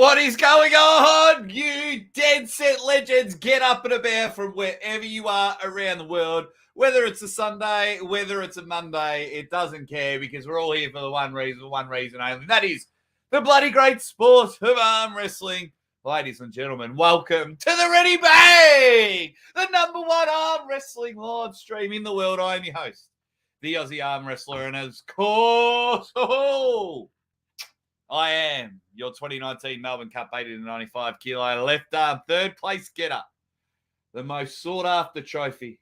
What is going on, you dead set legends? Get up and about from wherever you are around the world. Whether it's a Sunday, whether it's a Monday, it doesn't care because we're all here for the one reason only. That is the bloody great sport of arm wrestling. Ladies and gentlemen, welcome to the Ready Bang, the number one arm wrestling live stream in the world. I am your host, the Aussie Arm Wrestler, and of course, I am your 2019 Melbourne Cup 80 to 95 kilo left arm third place getter, the most sought after trophy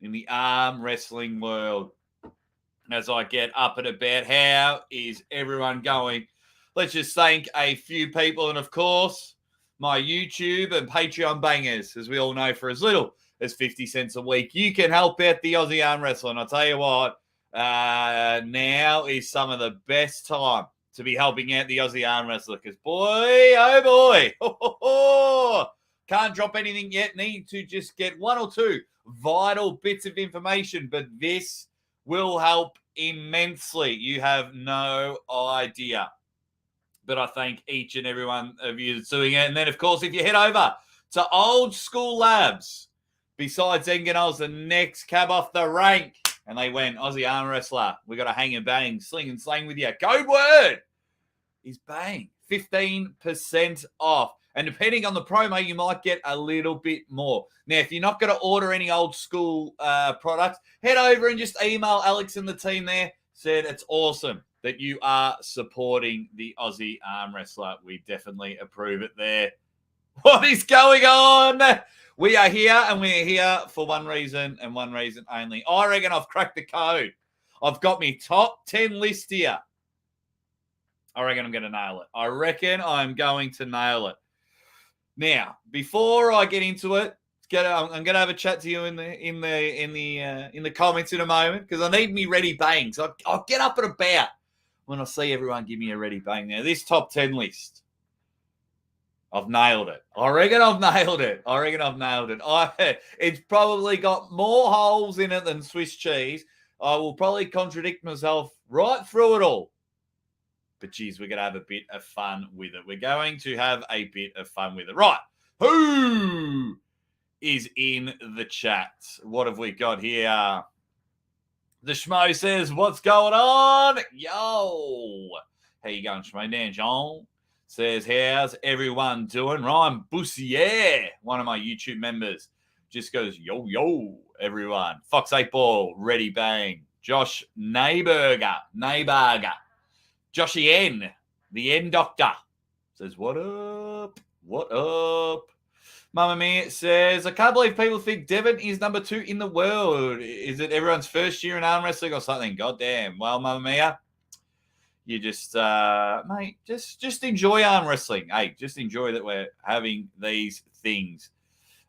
in the arm wrestling world. As I get up and about, how is everyone going? Let's just thank a few people, and of course, my YouTube and Patreon bangers. As we all know, for as little as 50 cents a week, you can help out the Aussie Arm Wrestler. And I'll tell you what, now is some of the best time to be helping out the Aussie Arm Wrestler, because boy, oh boy, can't drop anything yet. Need to just get one or two vital bits of information, but this will help immensely. You have no idea. But I thank each and every one of you that's doing it. And then, of course, if you head over to Old School Labs, besides Enganol's the next cab off the rank, and they went, Aussie Arm Wrestler, we got to hang and bang, sling and slang with you. Code word is bang, 15% off. And depending on the promo, you might get a little bit more. Now, if you're not going to order any Old School products, head over and just email Alex and the team there. Said it's awesome that you are supporting the Aussie Arm Wrestler. We definitely approve it there. What is going on? We are here, and we're here for one reason and one reason only. I reckon I've cracked the code. I've got me top 10 list here. I reckon I'm going to nail it. I reckon I'm going to nail it. Now, before I get into it, I'm going to have a chat to you in the comments in a moment, because I need me ready bang. So I'll get up and about when I see everyone give me a ready bang. Now, this top 10 list, I've nailed it. I reckon I've nailed it. It's probably got more holes in it than Swiss cheese. I will probably contradict myself right through it all. But, geez, we're going to have a bit of fun with it. We're going to have a bit of fun with it. Right. Who is in the chat? What have we got here? The Schmo says, what's going on? Yo. How you going, Schmo? Dan John says, how's everyone doing? Ryan Boussier, one of my YouTube members, just goes, yo, everyone. Fox 8 Ball, ready bang. Josh Neighburger. Joshy N, the N Doctor, says, what up? Mamma Mia says, I can't believe people think Devon is number 2 in the world. Is it everyone's first year in arm wrestling or something? Goddamn. Well, Mamma Mia, you just, mate, just enjoy arm wrestling. Hey, just enjoy that we're having these things,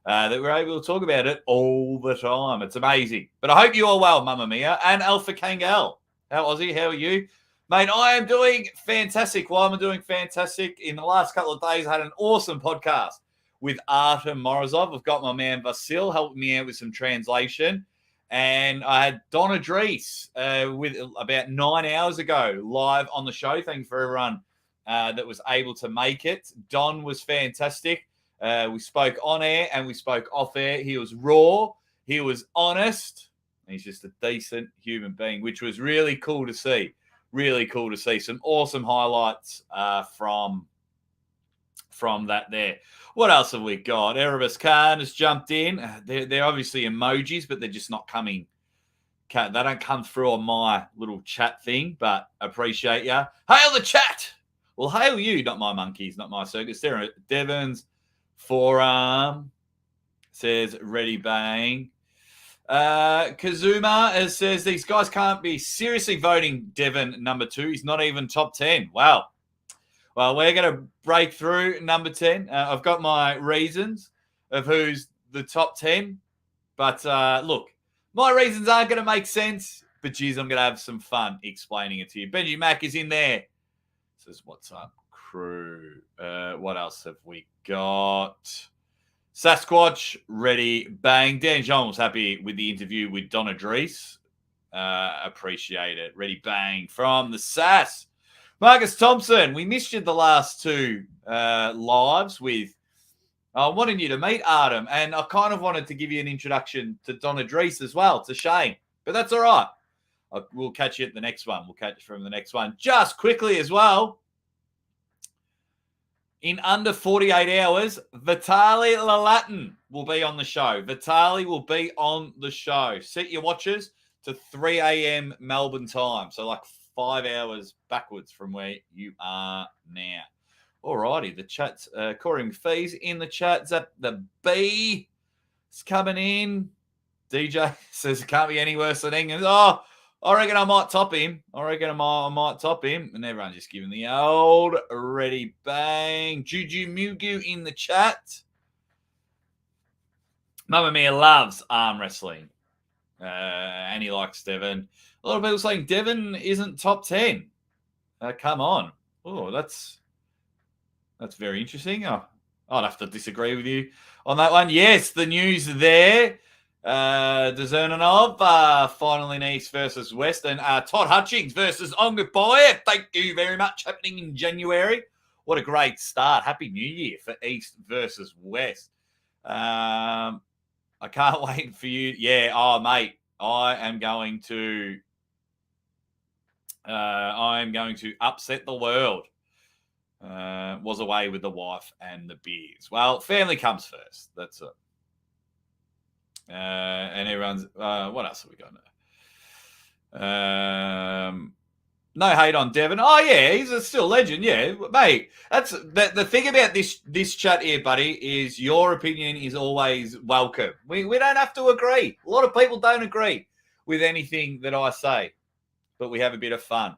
that we're able to talk about it all the time. It's amazing. But I hope you are well, Mamma Mia. And Alpha Kangal. How Aussie? How are you? Mate, I am doing fantastic. Why am I doing fantastic? In the last couple of days, I had an awesome podcast with Artem Morozov. I've got my man Vasil helping me out with some translation. And I had Donna Drees with about 9 hours ago live on the show. Thank you for everyone that was able to make it. Don was fantastic. We spoke on air and we spoke off air. He was raw. He was honest. He's just a decent human being, which was really cool to see. Really cool to see. Some awesome highlights from that there. What else have we got? Erebus Khan has jumped in. They're obviously emojis, but they're just not coming. They don't come through on my little chat thing, but appreciate ya. Hail the chat! Well, hail you, not my monkeys, not my circus. Devon's forearm says ready bang. Kazuma says these guys can't be seriously voting Devon number 2. He's not even top 10. Wow. Well, we're going to break through number 10. I've got my reasons of who's the top 10. But look, my reasons aren't going to make sense. But, geez, I'm going to have some fun explaining it to you. Benji Mack is in there. Says, what's up, crew? What else have we got? Sasquatch, ready, bang. Dan John was happy with the interview with Donna Drees. Appreciate it. Ready, bang. From the Sass. Marcus Thompson, we missed you the last two lives with wanting you to meet Artem, and I kind of wanted to give you an introduction to Donna Drees as well, to Shane, but that's all right. We'll catch you at the next one. We'll catch you from the next one. Just quickly as well, in under 48 hours, Vitaly Lalatin will be on the show. Vitaly will be on the show. Set your watches to 3 a.m. Melbourne time. So like 5 hours backwards from where you are now. All righty. The chat's Corey McPhee's in the chat. Zap the B is coming in. DJ says it can't be any worse than England. Oh, I reckon I might top him. I might top him. And everyone's just giving the old ready bang. Juju Mugu in the chat. Mamma Mia loves arm wrestling. And he likes Devon. A lot of people saying Devon isn't top 10. Come on. Oh, that's very interesting. Oh, I'd have to disagree with you on that one. Yes, the news there. Dzernanov, final in East versus West, and Todd Hutchings versus Ongapoya. Thank you very much. Happening in January. What a great start. Happy New Year for East versus West. I can't wait for you. Yeah, oh, mate, I am going to upset the world. Was away with the wife and the beers. Well, family comes first. That's it. And everyone's what else have we got now? No hate on Devon. Oh yeah, he's still a legend. Yeah, mate. That's the thing about this chat here, buddy, is your opinion is always welcome. We don't have to agree. A lot of people don't agree with anything that I say, but we have a bit of fun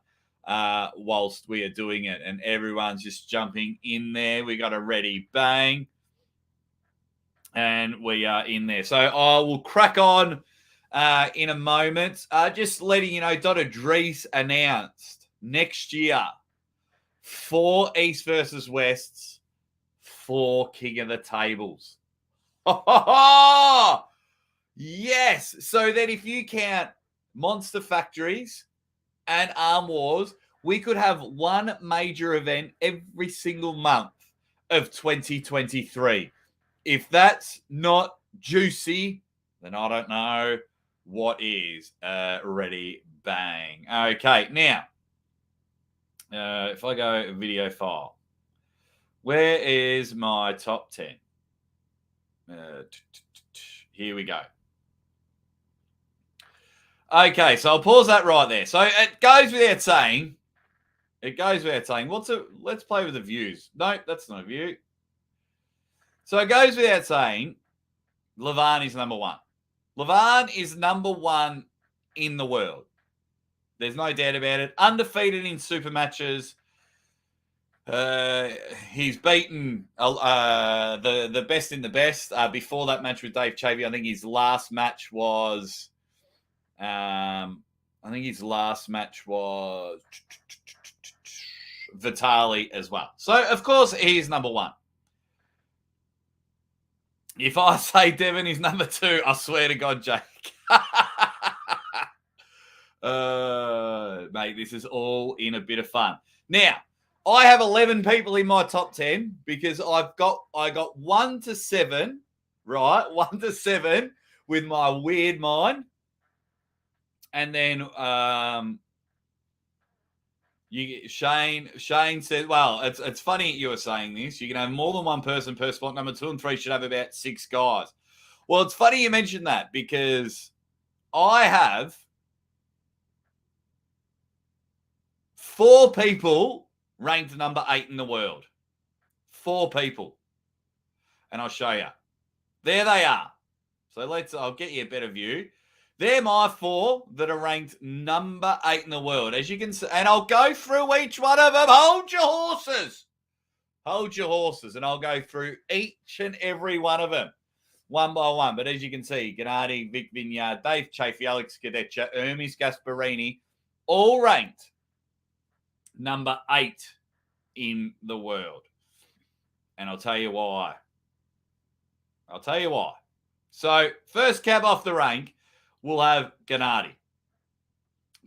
whilst we are doing it, and everyone's just jumping in there. We got a ready bang. And we are in there. So I will crack on in a moment. Just letting you know, Donna Drees announced next year 4 East versus Wests, 4 King of the Tables. Yes. So that if you count Monster Factories and Arm Wars, we could have one major event every single month of 2023. If that's not juicy, then I don't know what is. Ready, bang. Okay, now, if I go video file, where is my top 10? Here we go. Okay, so I'll pause that right there. So it goes without saying. Let's play with the views. No, that's not a view. So it goes without saying, Levan is number 1. Levan is number 1 in the world. There's no doubt about it. Undefeated in super matches. He's beaten the best in the best. Before that match with Dave Chavy, I think his last match was Vitaly as well. So, of course, he's number 1. If I say Devon is number 2, I swear to God, Jake. Mate, this is all in a bit of fun. Now, I have 11 people in my top 10 because I got 1 to 7, right? 1 to 7 with my weird mind. And then Shane said, well, it's funny you were saying this. You can have more than one person per spot. Number 2 and 3 should have about 6 guys. Well, it's funny you mentioned that because I have 4 people ranked number 8 in the world. 4 people. And I'll show you. There they are. So I'll get you a better view. They're my 4 that are ranked number 8 in the world. As you can see, and I'll go through each one of them. Hold your horses. Hold your horses. And I'll go through each and every one of them, one by one. But as you can see, Gennady, Vic Vinyard, Dave Chafee, Alex Cadeccia, Hermes Gasparini, all ranked number 8 in the world. And I'll tell you why. So, first cab off the rank, we'll have Gennady.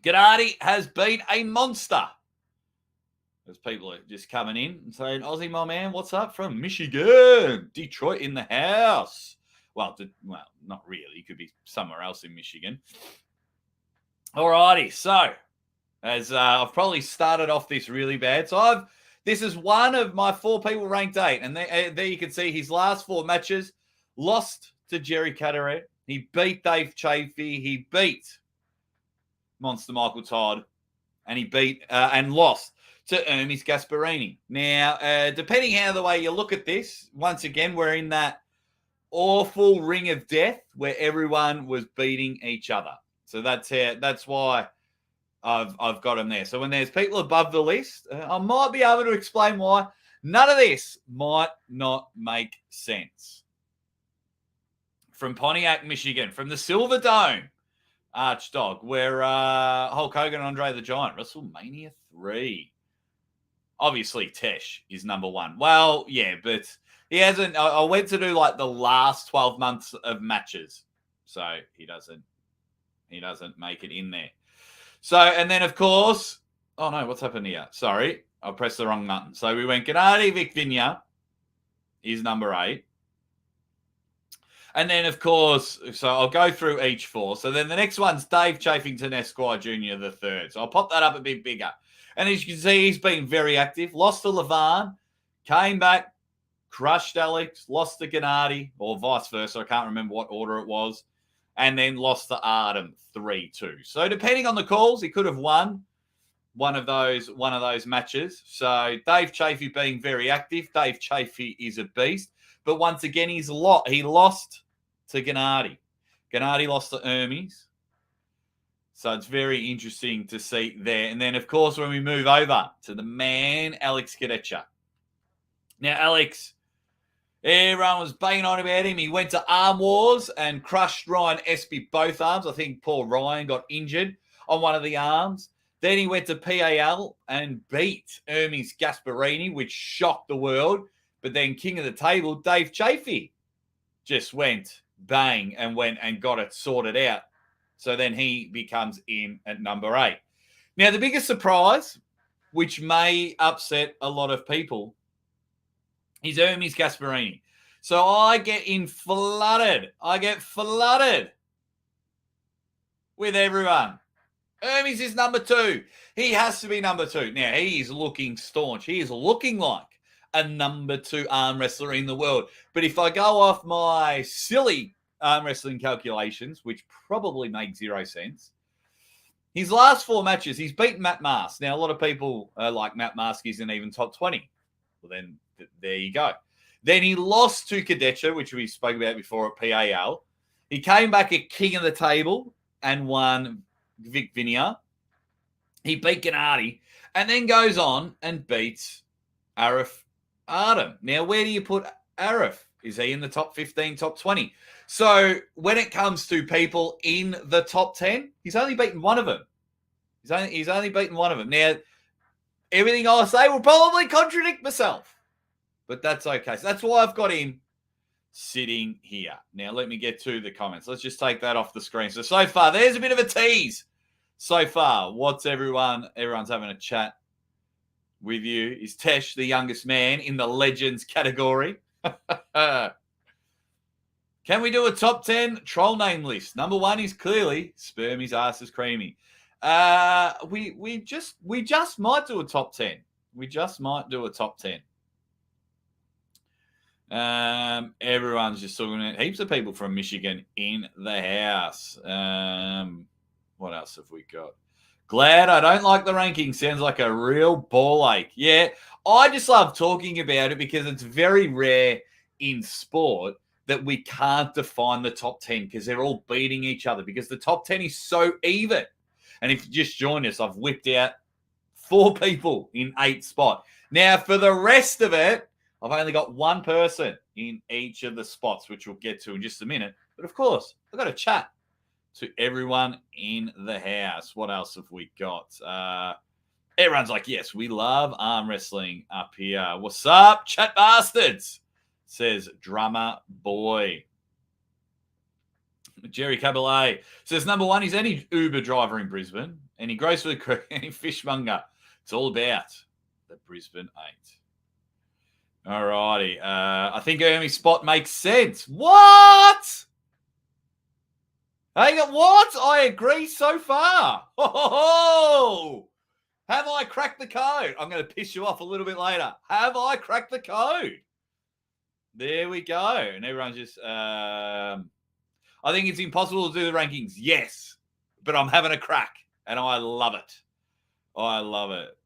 Gennady has been a monster There's people just coming in and saying, Aussie, my man, what's up from Michigan? Detroit in the house. Well, not really. It could be somewhere else in Michigan. All righty. So, as I've probably started off this really bad. So, this is one of my 4 people ranked 8. And there you can see his last 4 matches. Lost to Jerry Caderet. He beat Dave Chaffee. He beat Monster Michael Todd. And he beat and lost to Hermes Gasparini. Now, depending how the way you look at this, once again, we're in that awful ring of death where everyone was beating each other. So that's why I've got him there. So when there's people above the list, I might be able to explain why. None of this might not make sense. From Pontiac, Michigan, from the Silver Dome, Archdog, where Hulk Hogan and Andre the Giant, WrestleMania 3. Obviously, Tesh is number 1. Well, yeah, but he hasn't. I went to do like the last 12 months of matches, so he doesn't make it in there. So, and then of course, oh no, what's happened here? Sorry, I pressed the wrong button. So we went Gennady Vic Vinya is number 8. And then, of course, so I'll go through each 4. So then the next one's Dave Chafington Esquire Jr. the 3rd. So I'll pop that up a bit bigger. And as you can see, he's been very active. Lost to Levan, came back, crushed Alex, lost to Gennady, or vice versa. I can't remember what order it was. And then lost to Artem 3-2. So depending on the calls, he could have won one of those matches. So Dave Chaffee being very active. Dave Chaffee is a beast. But once again, he lost to Gennady. Gennady lost to Hermes. So it's very interesting to see there. And then, of course, when we move over to the man, Alex Kadecha. Now, Alex, everyone was banging on about him. He went to Arm Wars and crushed Ryan Espy both arms. I think poor Ryan got injured on one of the arms. Then he went to PAL and beat Hermes Gasparini, which shocked the world. But then king of the table, Dave Chaffee, just went bang and went and got it sorted out. So then he becomes in at number 8. Now, the biggest surprise, which may upset a lot of people, is Hermes Gasparini. So I get flooded with everyone. Hermes is number 2. He has to be number 2. Now, he is looking staunch. He is looking like a number 2 arm wrestler in the world. But if I go off my silly arm wrestling calculations, which probably make 0 sense, his last 4 matches, he's beaten Matt Mask. Now, a lot of people are like, Matt Mask isn't even top 20. Well, then there you go. Then he lost to Kadecha, which we spoke about before at PAL. He came back at king of the table and won Vic Vinya. He beat Gennady and then goes on and beats Arif Artem. Now, where do you put Arif? Is he in the top 15, top 20? So when it comes to people in the top 10, he's only beaten one of them. He's only beaten one of them. Now, everything I say will probably contradict myself, but that's okay. So that's why I've got him sitting here. Now, let me get to the comments. Let's just take that off the screen. So far, there's a bit of a tease. So far, what's everyone's having a chat with you. Is Tesh the youngest man in the legends category? Can we do a top 10 troll name list? Number 1 is clearly Spermy's ass is creamy. We just might do a top 10. We just might do a top 10. Everyone's just talking about heaps of people from Michigan in the house. What else have we got? Glad I don't like the ranking. Sounds like a real ball ache. Yeah, I just love talking about it because it's very rare in sport that we can't define the top 10 because they're all beating each other because the top 10 is so even. And if you just join us, I've whipped out 4 people in 8 spot. Now, for the rest of it, I've only got 1 person in each of the spots, which we'll get to in just a minute. But of course, I've got to chat to everyone in the house. What else have we got? Everyone's like, yes, we love arm wrestling up here. What's up, chat bastards? Says Drummer Boy. Jerry Cabalet says, number 1, he's any Uber driver in Brisbane and he grows for the any fishmonger. It's all about the Brisbane 8. All righty. I think Ermy's spot makes sense. What? Hang on, what? I agree so far. Oh, have I cracked the code? I'm going to piss you off a little bit later. Have I cracked the code? There we go. And everyone's just, I think it's impossible to do the rankings. Yes, but I'm having a crack and I love it. I love it.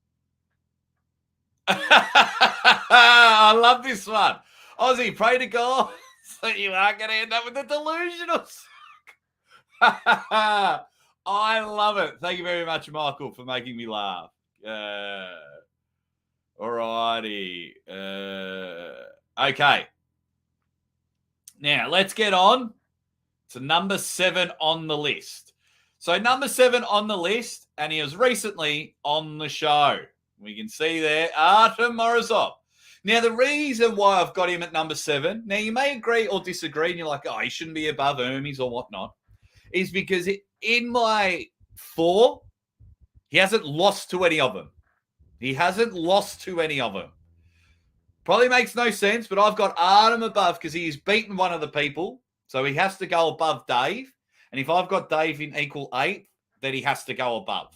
I love this one. Aussie, pray to God so you aren't going to end up with the delusionals. I love it. Thank you very much, Michael, for making me laugh. All righty. Okay. Now, let's get on to number 7 on the list. So, number 7 on the list, and he was recently on the show. We can see there, Artem Morozov. Now, the reason why I've got him at number 7, now you may agree or disagree, and you're like, oh, he shouldn't be above Hermes or whatnot, is because in my 4, he hasn't lost to any of them. He hasn't lost to any of them. Probably makes no sense, but I've got Artem above because he's beaten one of the people. So he has to go above Dave. And if I've got Dave in equal 8, then he has to go above.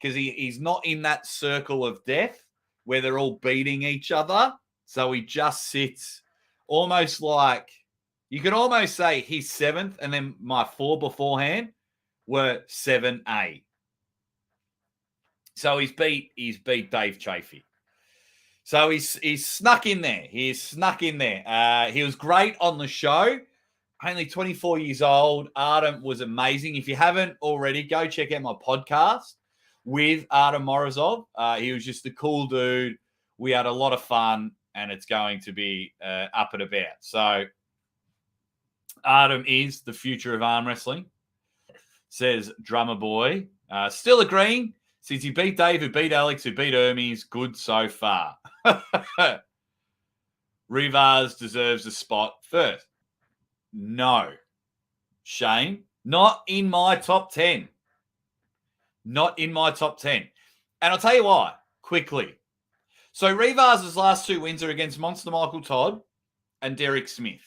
Because he's not in that circle of death where they're all beating each other. So he just sits almost like, you could almost say he's 7th, and then my 4 beforehand were 7A. So he's beat Dave Chaffee. So he's snuck in there. He's snuck in there. He was great on the show. Only 24 years old. Artem was amazing. If you haven't already, go check out my podcast with Artem Morozov. He was just a cool dude. We had a lot of fun, and it's going to be up and about. So Artem is the future of arm wrestling, says Drummer Boy. Still agreeing. Since he beat Dave, who beat Alex, who beat Hermes, good so far. Rivas deserves a spot first. No. Shane, not in my top 10. Not in my top 10. And I'll tell you why, quickly. So Rivas' last 2 wins are against Monster Michael Todd and Derek Smith.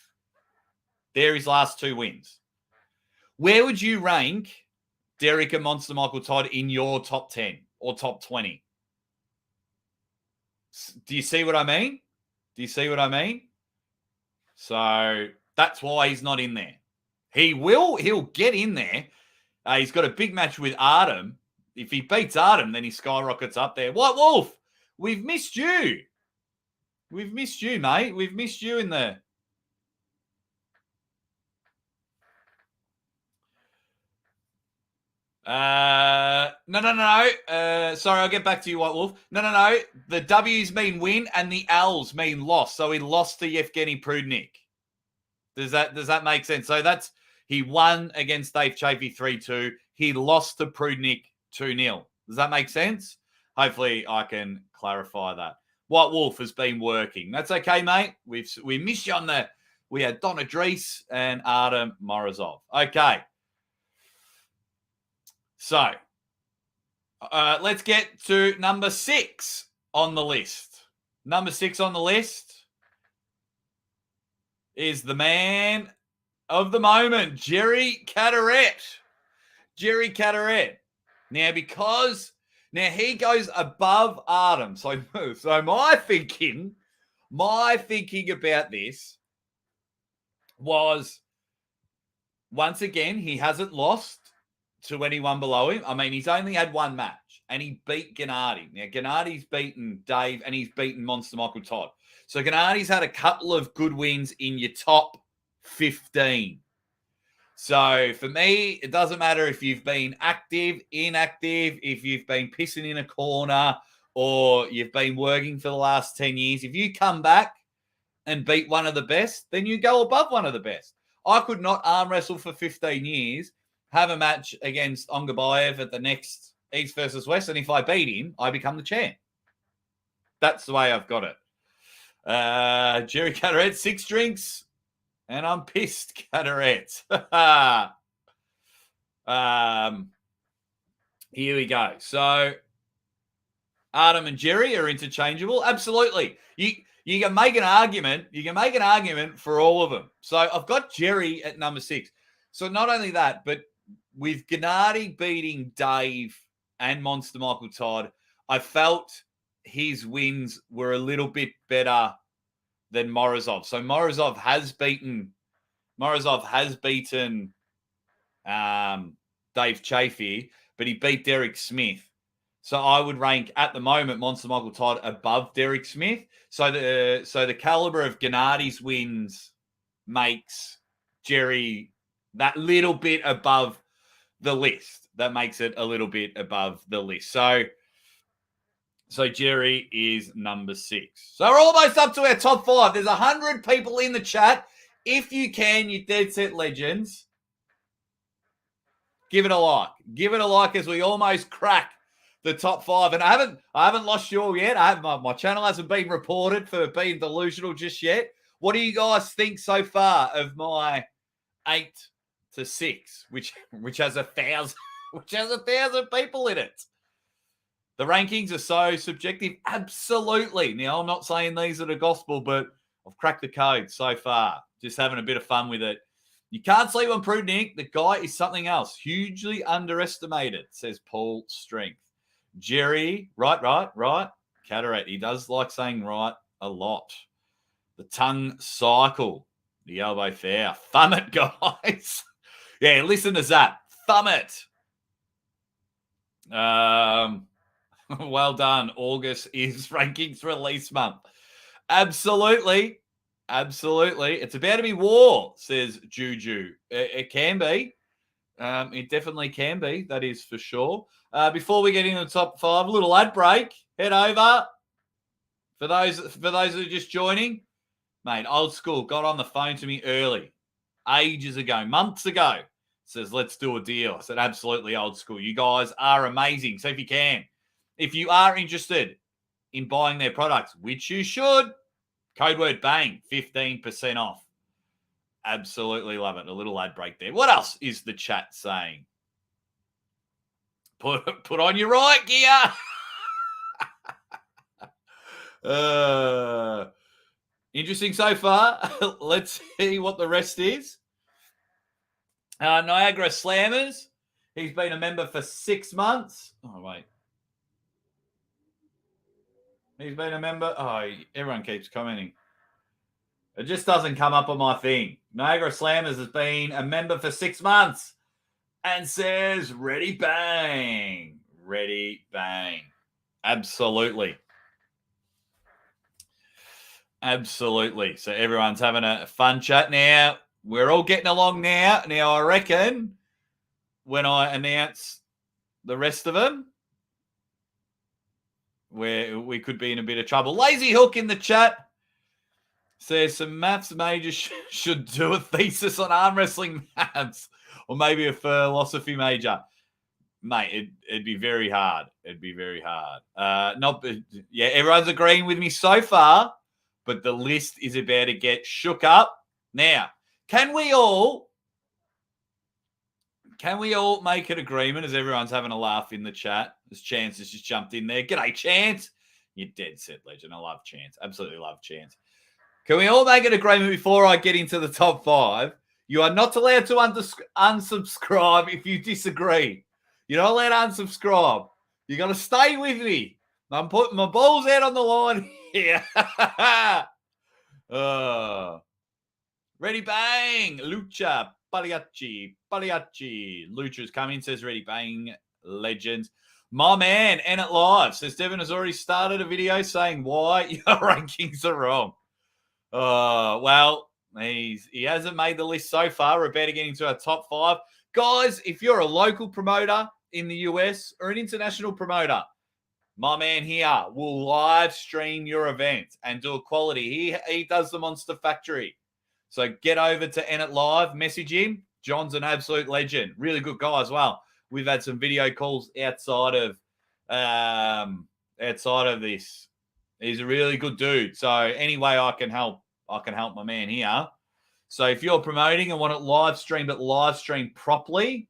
They're his last 2 wins. Where would you rank Derek and Monster Michael Todd in your top 10 or top 20? Do you see what I mean? Do you see what I mean? So that's why he's not in there. He'll get in there. He's got a big match with Artem. If he beats Artem, then he skyrockets up there. White Wolf, we've missed you. We've missed you, mate. We've missed you in the... No. Sorry, I'll get back to you, White Wolf. No. The W's mean win and the L's mean loss. So he lost to Yevgeny Prudnik. Does that make sense? So he won against Dave Chaffee 3-2. He lost to Prudnik 2-0. Does that make sense? Hopefully I can clarify that. White Wolf has been working. That's okay, mate. We missed you on the... We had Donna Drees and Artem Morozov. Okay. So, let's get to number 6 on the list. Number 6 on the list is the man of the moment, Jerry Cataret. Jerry Cataret. Now, he goes above Artem. So my thinking about this was, once again, he hasn't lost to anyone below him. I mean, he's only had 1 match, and he beat Gennady. Now, Gennady's beaten Dave, and he's beaten Monster Michael Todd. So Gennady's had a couple of good wins in your top 15. So for me, it doesn't matter if you've been active, inactive, if you've been pissing in a corner, or you've been working for the last 10 years. If you come back and beat one of the best, then you go above one of the best. I could not arm wrestle for 15 years, have a match against Ongabayev at the next East versus West, and if I beat him, I become the champ. That's the way I've got it. Jerry Cataret, 6 drinks, and I'm pissed, Cataret. Here we go. So, Artem and Jerry are interchangeable. Absolutely. You can make an argument. You can make an argument for all of them. So I've got Jerry at number 6. So not only that, but with Gennady beating Dave and Monster Michael Todd, I felt his wins were a little bit better than Morozov. So Morozov has beaten Dave Chaffee, but he beat Derek Smith. So I would rank at the moment Monster Michael Todd above Derek Smith. So the caliber of Gennady's wins makes Jerry that little bit above the list. That makes it a little bit above the list. So Jerry is number 6. So we're almost up to our top 5. There's 100 people in the chat. If you can, you Dead Set Legends, give it a like. Give it a like as we almost crack the top 5. And I haven't lost you all yet. My channel hasn't been reported for being delusional just yet. What do you guys think so far of my 8 to 6, which has 1,000 people in it? The rankings are so subjective. Absolutely. Now, I'm not saying these are the gospel, but I've cracked the code so far. Just having a bit of fun with it. You can't sleep on Prudnik. The guy is something else. Hugely underestimated, says Paul Strength. Jerry, right. Cataract. He does like saying right a lot. The tongue cycle. The elbow fair. Thumb it, guys. Yeah, listen to that. Thumb it. Well done. August is rankings release month. Absolutely. It's about to be war, says Juju. It can be. It definitely can be. That is for sure. Before we get into the top 5, a little ad break. Head over. For those who are just joining, mate, old school got on the phone to me early, ages ago, months ago. Says, let's do a deal. I said, absolutely, old school. You guys are amazing. So if you are interested in buying their products, which you should, code word BANG, 15% off. Absolutely love it. A little ad break there. What else is the chat saying? Put on your right gear. Interesting so far. Let's see what the rest is. Niagara Slammers. He's been a member for 6 months. Oh, wait. He's been a member. Oh, everyone keeps commenting. It just doesn't come up on my thing. Niagara Slammers has been a member for 6 months and says, ready, bang. Ready, bang. Absolutely. So everyone's having a fun chat now. We're all getting along now. Now, I reckon when I announce the rest of them, where we could be in a bit of trouble. Lazy Hook in the chat says some maths majors should do a thesis on arm wrestling maths, or maybe a philosophy major. Mate, it'd be very hard. Everyone's agreeing with me so far, but the list is about to get shook up. Now, can we all make an agreement as everyone's having a laugh in the chat? As Chance has just jumped in there. G'day, Chance. You're dead set legend. I love Chance. Absolutely love Chance. Can we all make an agreement before I get into the top 5? You are not allowed to unsubscribe if you disagree. You're not allowed to unsubscribe. You got to stay with me. I'm putting my balls out on the line here. Ready, bang. Lucha, Pagliacci. Lucha's coming, says ready, bang, legends. My man, Ennett Live, says Devin has already started a video saying why your rankings are wrong. Well, he hasn't made the list so far. We're about to get into our top 5. Guys, if you're a local promoter in the US or an international promoter, my man here will live stream your event and do a quality. He does the Monster Factory. So get over to Ennett Live, message him. John's an absolute legend. Really good guy as well. We've had some video calls outside of this. He's a really good dude. So any way I can help my man here. So if you're promoting and want it live streamed properly,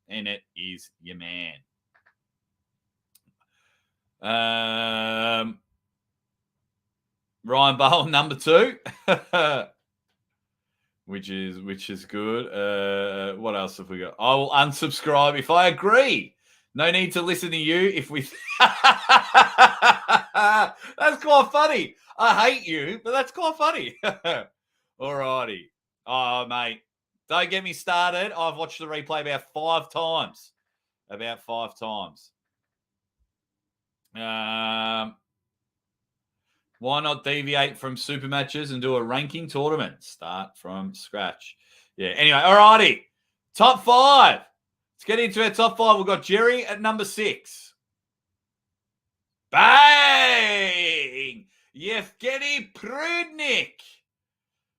Ennett is your man. Ryan Bowen, number 2. which is good. What else have we got? I will unsubscribe if I agree. No need to listen to you if we... That's quite funny. I hate you, but that's quite funny. Alrighty. Oh, mate. Don't get me started. I've watched the replay about 5 times. Why not deviate from super matches and do a ranking tournament? Start from scratch. Yeah. Anyway, alrighty. Top 5. Let's get into our top 5. We've got Jerry at number 6. Bang! Yevgeny Prudnik.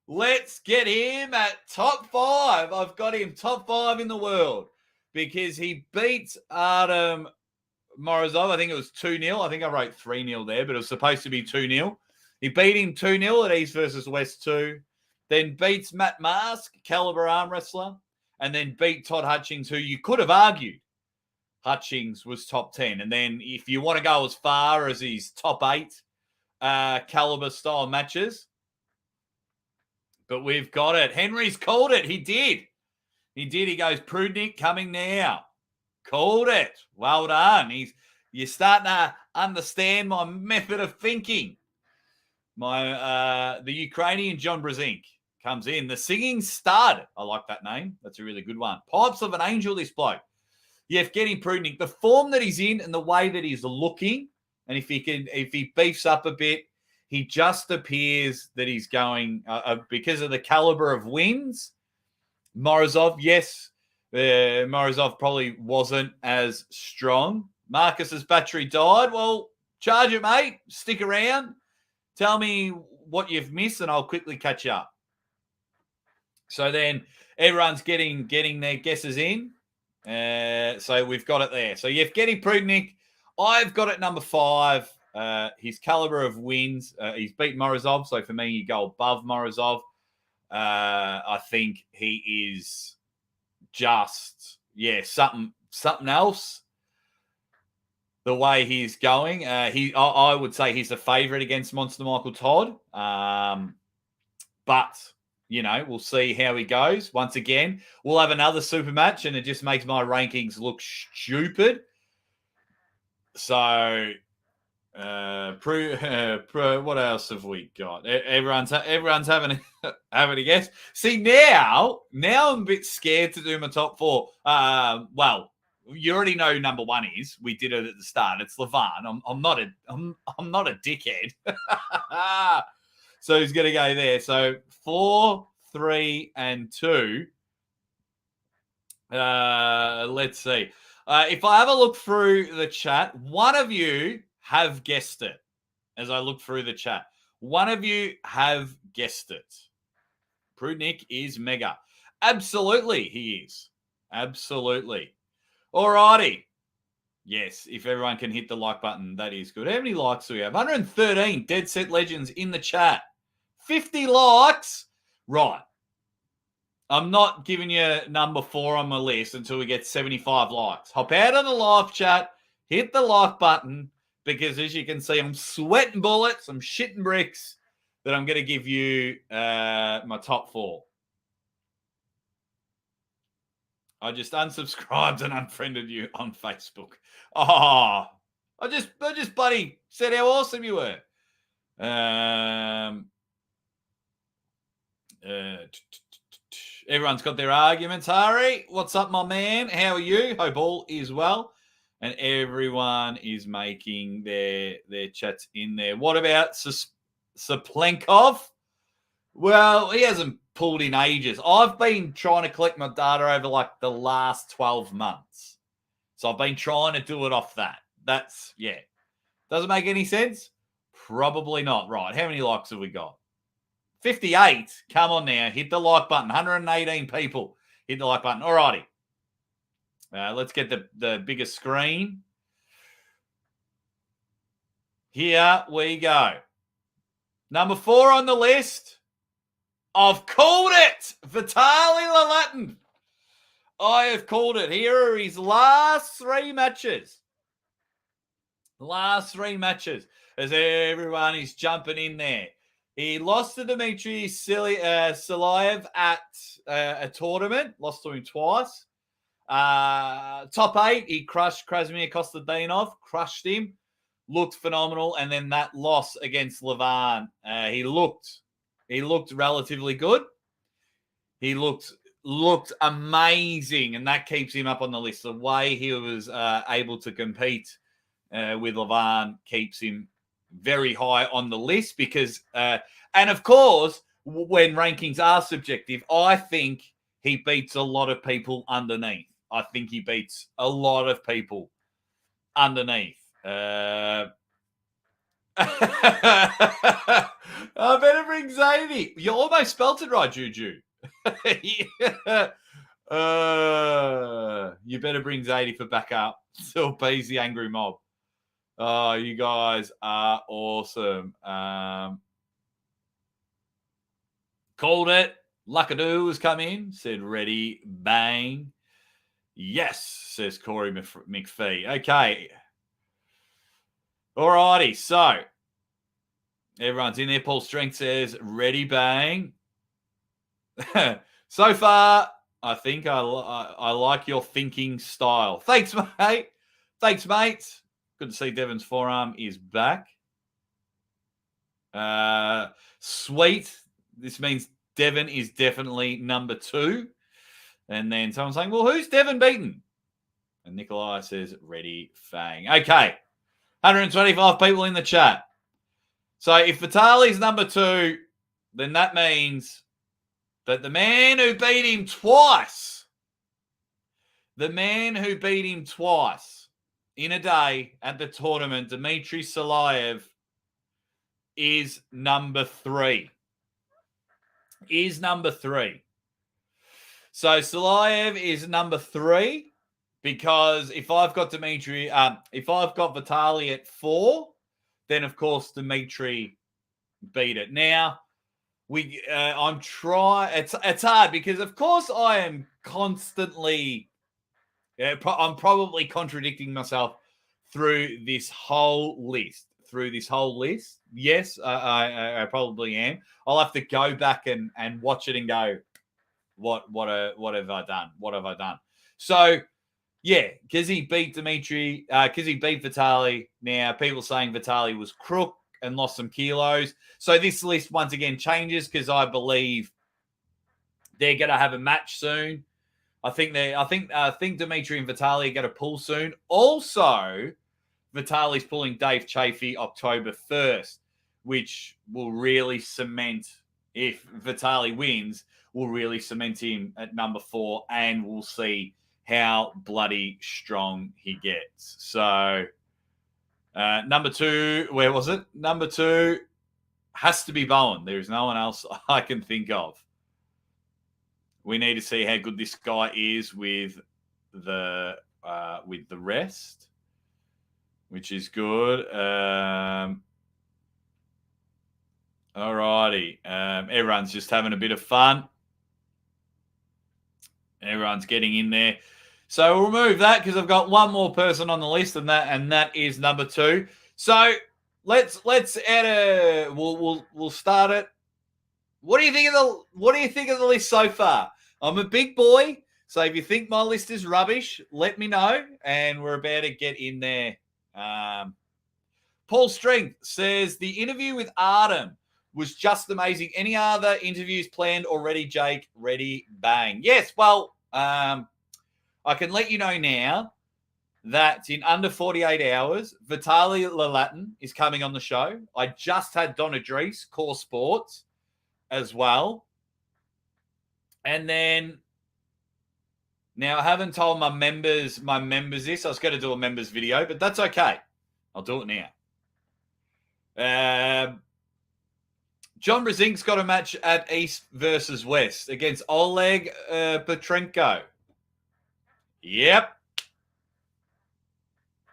Let's get him at top 5. I've got him top 5 in the world because he beat Artem Morozov. I think it was 2-0. I think I wrote 3-0 there, but it was supposed to be 2-0. He beat him 2-0 at East versus West 2. Then beats Matt Mask, caliber arm wrestler, and then beat Todd Hutchings, who you could have argued Hutchings was top 10. And then if you want to go as far as his top 8 caliber style matches, but we've got it. Henry's called it. He did. He goes, Prudnik coming now. Called it. Well done. You're starting to understand my method of thinking. The Ukrainian John Brzezinski comes in. The Singing Stud. I like that name. That's a really good one. Pipes of an Angel, this bloke. Yevgeny Prudnik. The form that he's in and the way that he's looking, and if he beefs up a bit, he just appears that he's going because of the caliber of wins. Morozov, yes. Morozov probably wasn't as strong. Marcus's battery died. Well, charge it, mate. Stick around. Tell me what you've missed, and I'll quickly catch up. So then everyone's getting their guesses in. So we've got it there. So Yevgeny Prudnik, I've got it number 5. His caliber of wins, he's beat Morozov. So for me, you go above Morozov. I think he is just, something else. The way he's going, I would say he's a favorite against Monster Michael Todd. But we'll see how he goes. Once again, we'll have another super match, and it just makes my rankings look stupid. So, what else have we got? Everyone's having a guess. See, now I'm a bit scared to do my top 4. Well, you already know number 1 is. We did it at the start. It's Levan. I'm not a dickhead. So he's going to go there. So 4, 3, and 2. Let's see. If I have a look through the chat, one of you have guessed it. As I look through the chat, one of you have guessed it. Prudnik is mega. Absolutely, he is. Absolutely. Alrighty. Yes, if everyone can hit the like button, that is good. How many likes do we have? 113 Dead Set Legends in the chat. 50 likes. Right. I'm not giving you number 4 on my list until we get 75 likes. Hop out of the live chat, hit the like button, because as you can see, I'm sweating bullets, I'm shitting bricks that I'm going to give you my top 4. I just unsubscribed and unfriended you on Facebook. Oh, I just bloody said how awesome you were. Everyone's got their arguments. Hari, what's up, my man? How are you? Hope all is well. And everyone is making their chats in there. What about Saplenkov? Well, he hasn't pulled in ages. I've been trying to collect my data over like the last 12 months. So I've been trying to do it off that. That's, Does it make any sense? Probably not. Right. How many likes have we got? 58. Come on now. Hit the like button. 118 people. Hit the like button. All righty. Let's get the biggest screen. Here we go. Number 4 on the list. I've called it. Vitaly Lalatin. I have called it. Here are his last 3 matches. The last 3 matches, as everyone is jumping in there. He lost to Dmitry Silayev at a tournament, lost to him twice. Top 8, he crushed Krasimir Kostadinov, crushed him, looked phenomenal. And then that loss against Levan, he looked relatively good. He looked amazing, and that keeps him up on the list. The way he was able to compete with Levan keeps him very high on the list because, and of course, when rankings are subjective, I think he beats a lot of people underneath. I think he beats a lot of people underneath. I better bring Zadie. You almost spelt it right, Juju. You better bring Zadie for backup. Still appease the angry mob. Oh, you guys are awesome. Called it. Luckadoo has come in. Said ready. Bang. Yes, says Corey McPhee. Okay. All righty. So, everyone's in there. Paul Strength says ready. Bang. So far, I think I like your thinking style. Thanks, mate. Thanks, mate. Good to see Devon's forearm is back. Sweet. This means Devon is definitely number 2. And then someone's saying, well, who's Devon beaten? And Nikolai says, ready, Fang. Okay. 125 people in the chat. So if Vitali's number 2, then that means that the man who beat him twice in a day at the tournament, Dmitry Silayev, is number 3. So Silayev is number 3 because if I've got Vitali at 4, then of course Dmitry beat it. Now I'm trying. It's hard because of course I am constantly. I'm probably contradicting myself through this whole list. Yes, I probably am. I'll have to go back and watch it and go, what have I done? What have I done? So, yeah, because he beat Dmitry, because he beat Vitali. Now, people saying Vitali was crook and lost some kilos. So this list once again changes because I believe they're going to have a match soon. I think Dmitry and Vitali are going to pull soon. Also, Vitali's pulling Dave Chafee October 1st, which will really cement, if Vitali wins, will really cement him at number 4, and we'll see how bloody strong he gets. So, number 2, where was it? Number 2 has to be Bowen. There is no one else I can think of. We need to see how good this guy is with the rest, which is good. All righty. Everyone's just having a bit of fun. Everyone's getting in there. So we'll remove that because I've got one more person on the list, and that is number 2. So let's add we'll start it. What do you think of the list so far? I'm a big boy, so if you think my list is rubbish, let me know, and we're about to get in there. Paul Strength says the interview with Artem was just amazing. Any other interviews planned already, Jake? Ready, bang. Yes, well, I can let you know now that in under 48 hours, Vitaly Lalatin is coming on the show. I just had Donna Dries, Core Sports, as well. And then, now I haven't told my members this. I was going to do a members video, but that's okay. I'll do it now. John Brzezink's got a match at East versus West against Oleg Petrenko. Yep.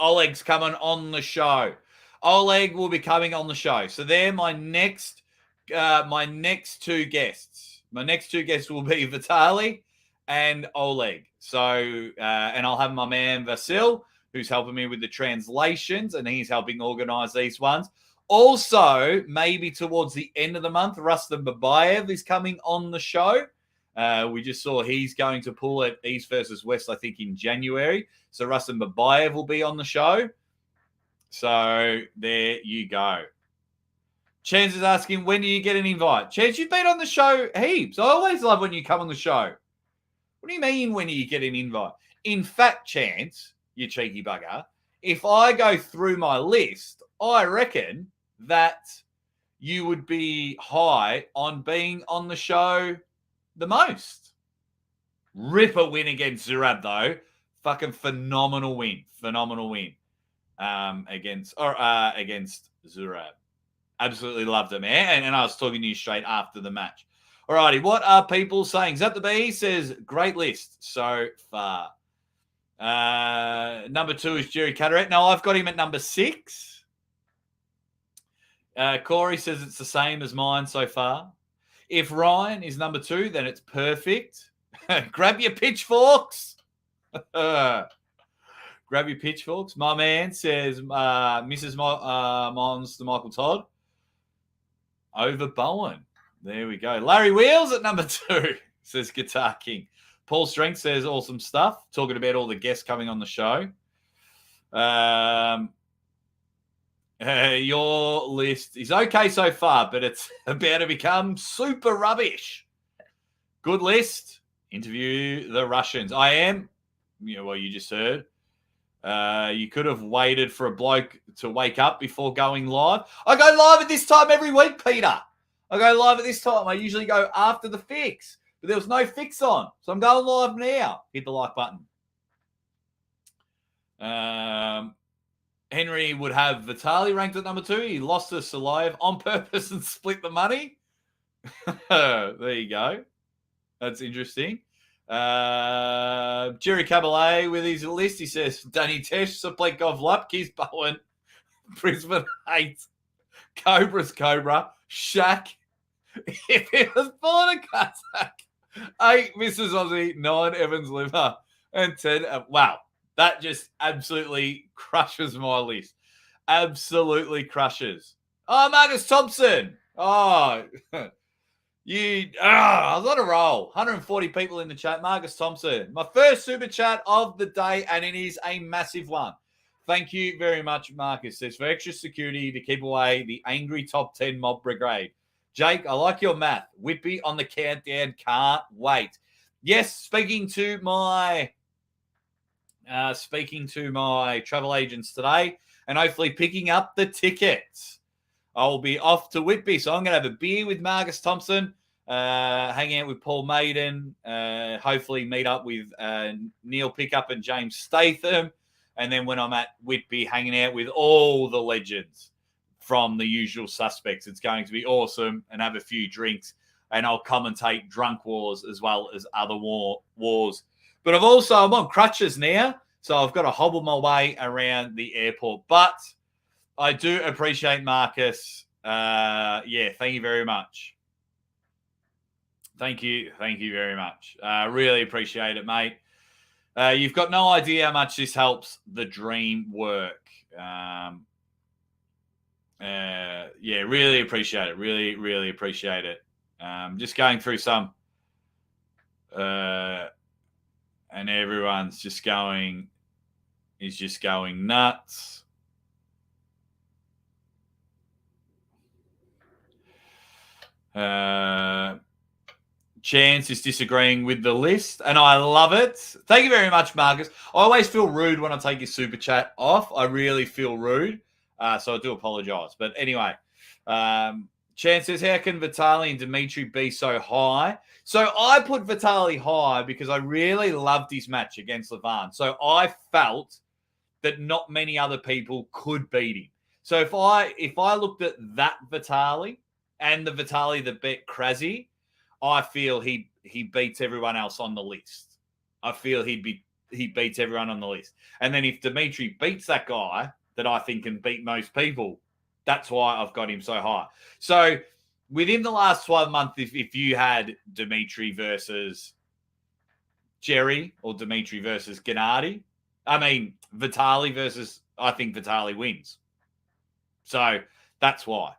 Oleg's coming on the show. Oleg will be coming on the show. So they're my next 2 guests. My next 2 guests will be Vitali and Oleg. So, and I'll have my man Vasil, who's helping me with the translations, and he's helping organize these ones. Also, maybe towards the end of the month, Rustam Babayev is coming on the show. We just saw he's going to pull at East versus West, I think, in January. So Rustam Babayev will be on the show. So there you go. Chance is asking, when do you get an invite? Chance, you've been on the show heaps. I always love when you come on the show. What do you mean, when do you get an invite? In fact, Chance, you cheeky bugger, if I go through my list, I reckon that you would be high on being on the show the most. Ripper win against Zurab, though. Fucking phenomenal win. Against Zurab. Absolutely loved it, man. And I was talking to you straight after the match. Alrighty, what are people saying? Zap the B says, great list so far. Number 2 is Jerry Caderet. No, I've got him at number 6. Corey says it's the same as mine so far. If Ryan is number 2, then it's perfect. Grab your pitchforks. Grab your pitchforks. My man says, Mrs. Mons to Michael Todd. Over Bowen. There we go. Larry Wheels at number 2, says Guitar King. Paul Strength says awesome stuff. Talking about all the guests coming on the show. Your list is okay so far, but it's about to become super rubbish. Good list. Interview the Russians. I am. You just heard. You could have waited for a bloke to wake up before going live. I go live at this time every week, Peter. I go live at this time. I usually go after the fix, but there was no fix on. So I'm going live now. Hit the like button. Henry would have Vitali ranked at number 2. He lost to Salayev on purpose and split the money. There you go. That's interesting. Jerry Cabalet with his list. He says, Danny Tesh, Sapletkov, Lapkis, Bowen, Brisbane 8, Cobra's Cobra, Shaq. If it was born a Kazakh, 8 Mrs. Aussie, 9 Evans Liver, and 10. Wow. That just absolutely crushes my list. Absolutely crushes. Oh, Marcus Thompson. Oh, I was on a roll. 140 people in the chat. Marcus Thompson. My first super chat of the day, and it is a massive one. Thank you very much, Marcus. Says, for extra security to keep away the angry top 10 mob brigade. Jake, I like your math. Whippy on the countdown. Can't wait. Yes, speaking to my travel agents today and hopefully picking up the tickets. I'll be off to Whitby, so I'm going to have a beer with Marcus Thompson, hang out with Paul Maiden, hopefully meet up with Neil Pickup and James Statham, and then when I'm at Whitby, hanging out with all the legends from the usual suspects. It's going to be awesome, and have a few drinks, and I'll commentate drunk wars as well as other wars. But I'm on crutches now, so I've got to hobble my way around the airport. But I do appreciate Marcus. Thank you very much. Thank you very much. Really appreciate it, mate. You've got no idea how much this helps the dream work. Really appreciate it. Really, really appreciate it. Just going through some... and everyone's just going nuts. Chance is disagreeing with the list, and I love it. Thank you very much, Marcus. I always feel rude when I take your super chat off. I really feel rude, so I do apologize. But anyway, Chance says, how can Vitali and Dimitri be so high? So I put Vitali high because I really loved his match against Levan. So I felt that not many other people could beat him. So if I looked at that Vitali and the Vitali that beat Krasny, I feel he beats everyone else on the list. I feel he beats everyone on the list. And then if Dimitri beats that guy that I think can beat most people, that's why I've got him so high. So within the last 12 months, if you had Dimitri versus Jerry or Dimitri versus Gennady, I mean, Vitali versus, I think Vitali wins. So that's why.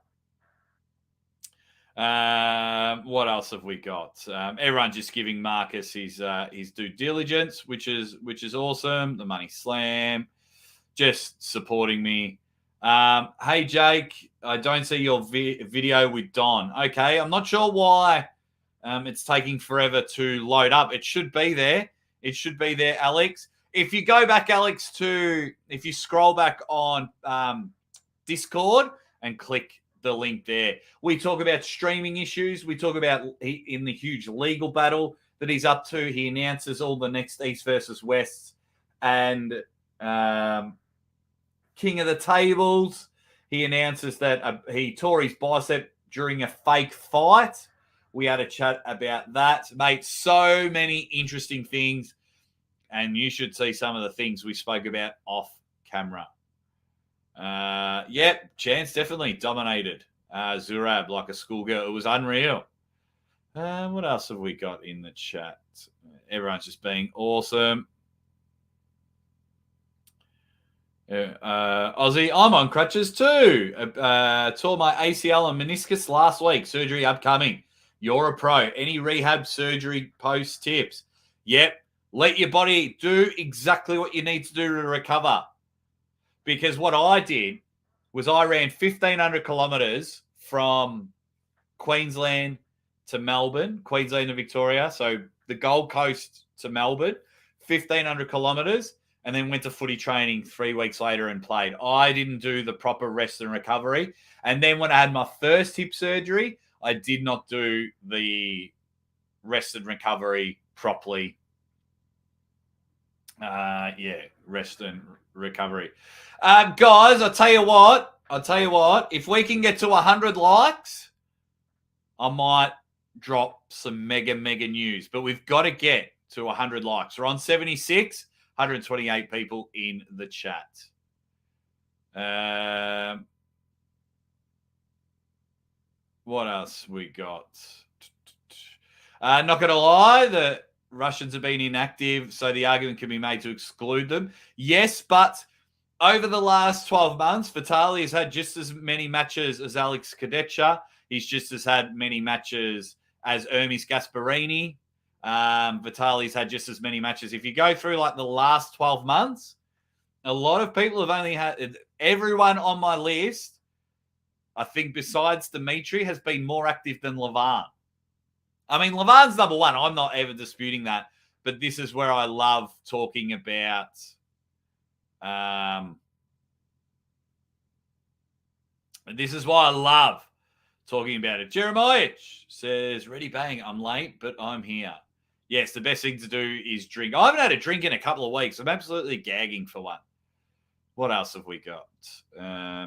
What else have we got? Everyone's just giving Marcus his due diligence, which is awesome. The Money Slam, just supporting me. Hey Jake, I don't see your video with Don. Okay, I'm not sure why it's taking forever to load up. It should be there. It should be there, Alex. If you go back, Alex, if you scroll back on Discord and click the link there. We talk about streaming issues. We talk about in the huge legal battle that he's up to. He announces all the next East versus West and King of the Tables. He announces that he tore his bicep during a fake fight. We had a chat about that. Mate, so many interesting things. And you should see some of the things we spoke about off camera. Yep, Chance definitely dominated Zurab like a schoolgirl. It was unreal. What else have we got in the chat? Everyone's just being awesome. Aussie, I'm on crutches too. Tore my ACL and meniscus last week. Surgery upcoming. You're a pro. Any rehab surgery post tips? Yep. Let your body do exactly what you need to do to recover. Because what I did was I ran 1,500 kilometres from Queensland to Melbourne, Queensland to Victoria. So the Gold Coast to Melbourne, 1,500 kilometres, and then went to footy training 3 weeks later and played. I didn't do the proper rest and recovery. And then when I had my first hip surgery, I did not do the rest and recovery properly. Rest and recovery. Guys, I'll tell you what, if we can get to 100 likes, I might drop some mega news. But we've got to get to 100 likes. We're on 76, 128 people in the chat. What else we got? Not going to lie, the Russians have been inactive, so the argument can be made to exclude them. Yes, but over the last 12 months, Vitali has had just as many matches as Alex Kadecha. He's just as had many matches as Ermis Gasparini. Vitali's had just as many matches. If you go through like the last 12 months, a lot of people have only had everyone on my list. I think besides Dimitri has been more active than Levan. I mean, Levan's number one. I'm not ever disputing that. But this is where I love talking about this is why I love talking about it. Jeremiah says, ready bang, I'm late, but I'm here. Yes, the best thing to do is drink. I haven't had a drink in a couple of weeks. I'm absolutely gagging for one. What else have we got?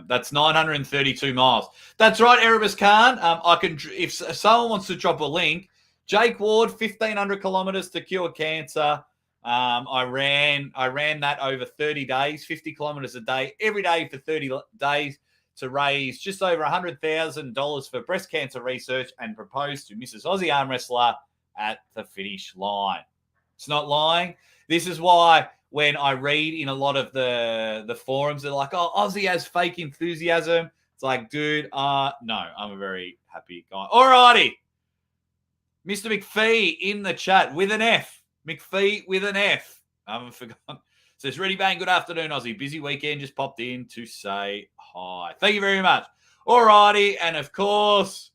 That's 932 miles. That's right, Erebus Khan. I can, if someone wants to drop a link, Jake Ward, 1,500 kilometers to cure cancer. I ran that over 30 days, 50 kilometers a day, every day for 30 days to raise just over $100,000 for breast cancer research and propose to Mrs. Aussie Arm Wrestler at the finish line. It's not lying. This is why when I read in a lot of the forums, they're like, oh, Aussie has fake enthusiasm. It's like, dude, no, I'm a very happy guy. All righty. Mr. McPhee in the chat with an F. McPhee with an F. I haven't forgotten. Says, ready bang, good afternoon, Aussie. Busy weekend, just popped in to say hi. Thank you very much. All righty. And of course,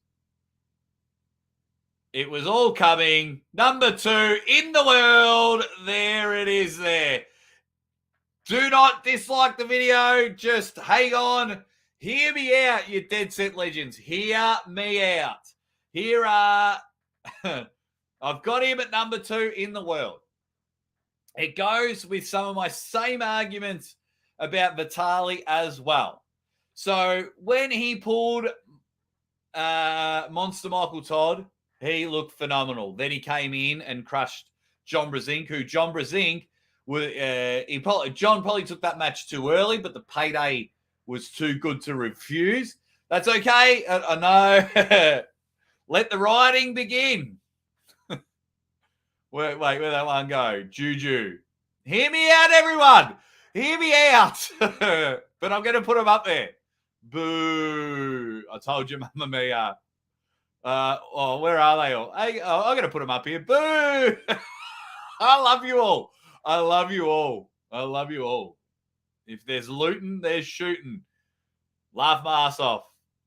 it was all coming. Number 2 in the world. There it is there. Do not dislike the video. Just hang on. Hear me out, you dead set legends. Hear me out. I've got him at number 2 in the world. It goes with some of my same arguments about Vitali as well. So when he pulled Monster Michael Todd, he looked phenomenal. Then he came in and crushed John Brzenk, who John Brzenk, John probably took that match too early, but the payday was too good to refuse. That's okay. I know. Let the riding begin. Wait, where'd that one go? Juju. Hear me out, everyone. Hear me out. But I'm going to put them up there. Boo. I told you, Mamma Mia. Where are they all? I'm going to put them up here. Boo. I love you all. I love you all. I love you all. If there's looting, there's shooting. Laugh my ass off.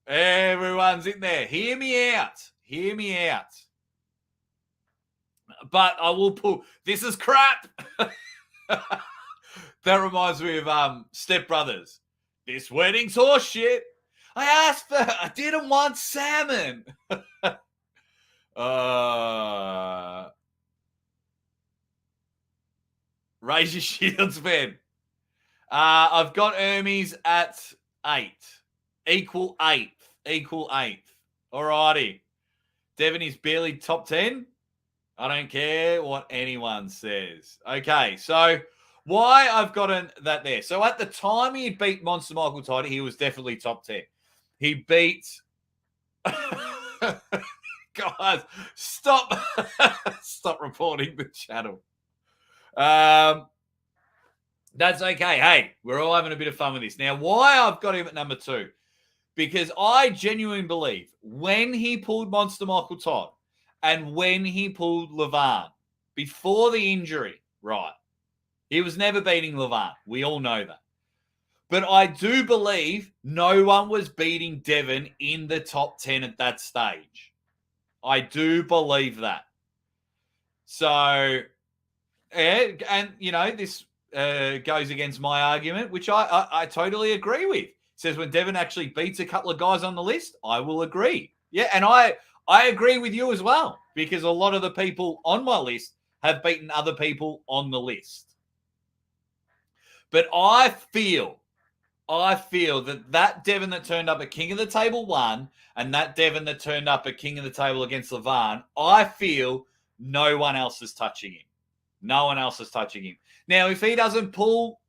Everyone's in there. Hear me out. Hear me out. But I will pull. This is crap. That reminds me of Step Brothers. This wedding's horse shit. I didn't want salmon. Raise your shields, man. I've got Hermes at 8. Equal 8th. Alrighty. Devon is barely top 10. I don't care what anyone says. Okay, so why I've got that there. So at the time he beat Monster Michael Tidy, he was definitely top 10. He beat... Guys, stop reporting the channel. That's okay. Hey, we're all having a bit of fun with this. Now, why I've got him at number 2? Because I genuinely believe when he pulled Monster Michael Todd and when he pulled Levan before the injury, right, he was never beating Levan. We all know that. But I do believe no one was beating Devon in the top 10 at that stage. I do believe that. So, and, you know, this goes against my argument, which I totally agree with. It says when Devon actually beats a couple of guys on the list, I will agree. Yeah, and I agree with you as well, because a lot of the people on my list have beaten other people on the list. But I feel that Devon that turned up at King of the Table 1 and that Devon that turned up at King of the Table against Levan, I feel no one else is touching him. No one else is touching him. Now, if he doesn't pull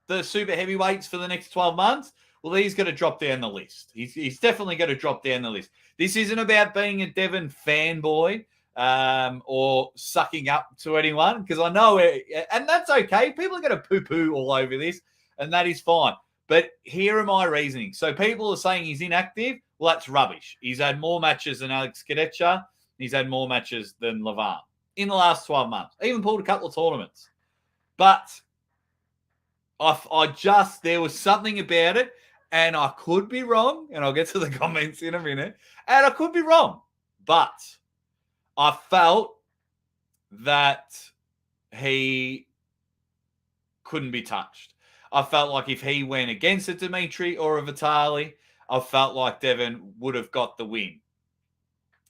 the super heavyweights for the next 12 months, well, he's going to drop down the list. He's definitely going to drop down the list. This isn't about being a Devon fanboy or sucking up to anyone, because I know, and that's okay. People are going to poo-poo all over this, and that is fine. But here are my reasoning. So people are saying he's inactive. Well, that's rubbish. He's had more matches than Alex Cadecha. He's had more matches than Levan in the last 12 months. Even pulled a couple of tournaments. But there was something about it, and I could be wrong, and I'll get to the comments in a minute, and I could be wrong. But I felt that he couldn't be touched. I felt like if he went against a Dimitri or a Vitali, I felt like Devon would have got the win.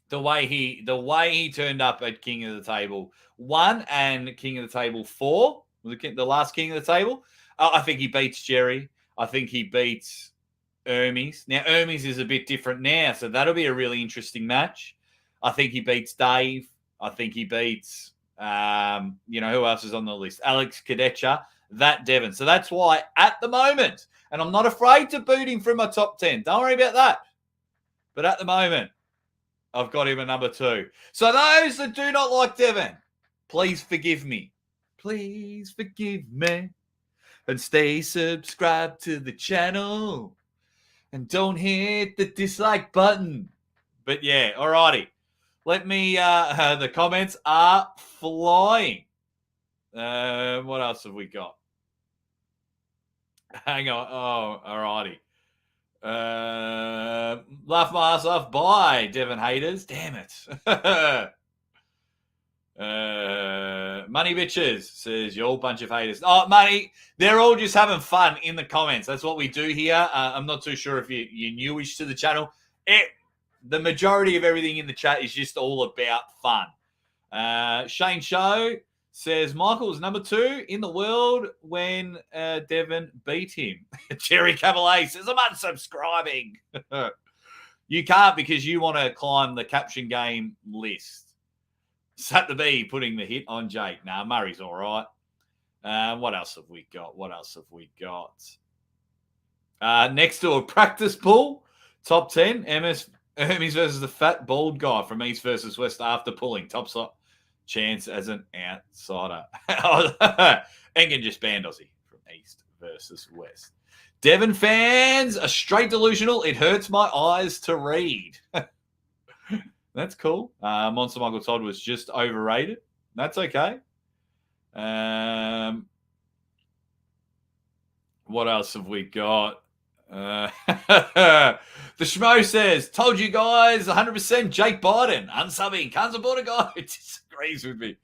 The way he turned up at King of the Table 1 and King of the Table 4, the last King of the Table, I think he beats Jerry. I think he beats Hermes. Now, Hermes is a bit different now, so that'll be a really interesting match. I think he beats Dave. I think he beats, who else is on the list? Alex Cadecha, that Devon. So that's why at the moment, and I'm not afraid to boot him from my top 10. Don't worry about that. But at the moment, I've got him at number 2. So those that do not like Devon, please forgive me. Please forgive me. And stay subscribed to the channel. And don't hit the dislike button. But yeah, alrighty. Let me, the comments are flying. What else have we got? Hang on. Oh, alrighty. Laugh my ass off. Bye, Devon haters. Damn it. Money bitches says you're all a bunch of haters. Oh, Money, they're all just having fun in the comments. That's what we do here. I'm not too sure if you're newish to the channel. The majority of everything in the chat is just all about fun. Shane Show says Michael was number 2 in the world when Devon beat him. Jerry Cavalier says I'm unsubscribing. You can't because you want to climb the caption game list. Sat the B putting the hit on Jake. Nah, Murray's all right. What else have we got? Next to a practice pool, top 10, Hermes versus the fat bald guy from East versus West after pulling. Top chance as an outsider. Engen just banned Aussie from East versus West. Devon fans are straight delusional. It hurts my eyes to read. That's cool. Monster Michael Todd was just overrated. That's okay. What else have we got? The Schmo says, told you guys 100% Jake Biden, unsubbing, can't support a guy who disagrees with me.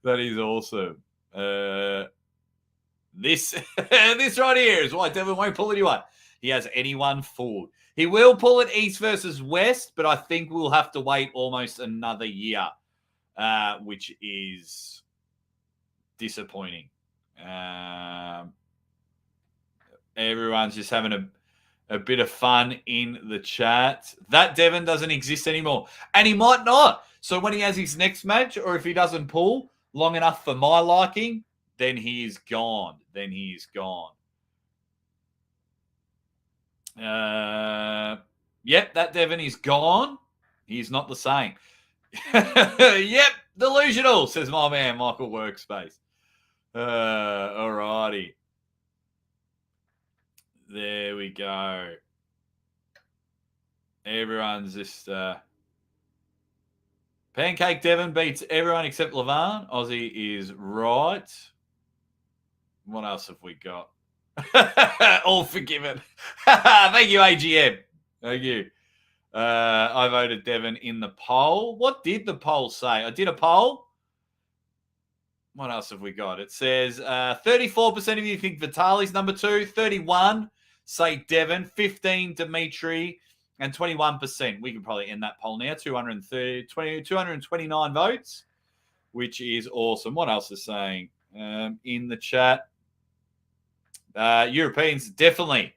That is awesome. This right here is why Devon won't pull anyone. He has anyone fooled. He will pull it East versus West, but I think we'll have to wait almost another year, which is disappointing. Everyone's just having a bit of fun in the chat. That Devon doesn't exist anymore. And he might not. So when he has his next match, or if he doesn't pull long enough for my liking, then he is gone. Yep, that Devon is gone. He's not the same. Yep, delusional, says my man, Michael Workspace. All righty. There we go. Everyone's just... Pancake Devon beats everyone except Levan. Aussie is right. What else have we got? All forgiven. Thank you, AGM. Thank you. I voted Devon in the poll. What did the poll say? I did a poll. What else have we got? It says 34% of you think Vitali's number 2, 31 say Devon, 15 Dimitri, and 21%. We can probably end that poll now. 229 votes, which is awesome. What else is saying in the chat? Europeans definitely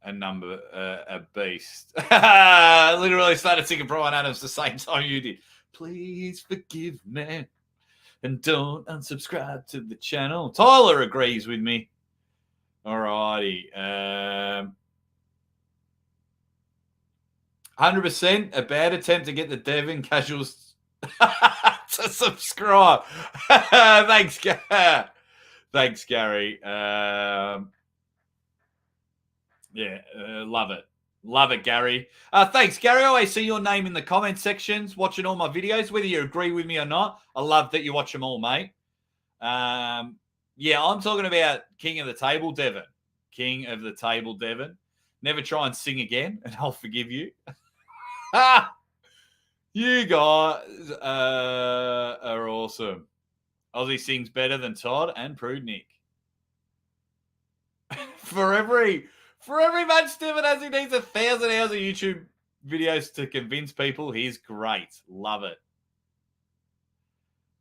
a beast. Literally started singing Bryan Adams the same time you did. Please forgive me and don't unsubscribe to the channel. Tyler agrees with me. All righty. 100% a bad attempt to get the Devon casuals to subscribe. Thanks, Gary. Love it. Love it, Gary. Thanks, Gary. I always see your name in the comment sections watching all my videos, whether you agree with me or not. I love that you watch them all, mate. I'm talking about King of the Table, Devon. King of the Table, Devon. Never try and sing again, and I'll forgive you. You guys are awesome. Aussie sings better than Todd and Prudnick. For every match Devon has, he needs 1,000 hours of YouTube videos to convince people he's great. Love it.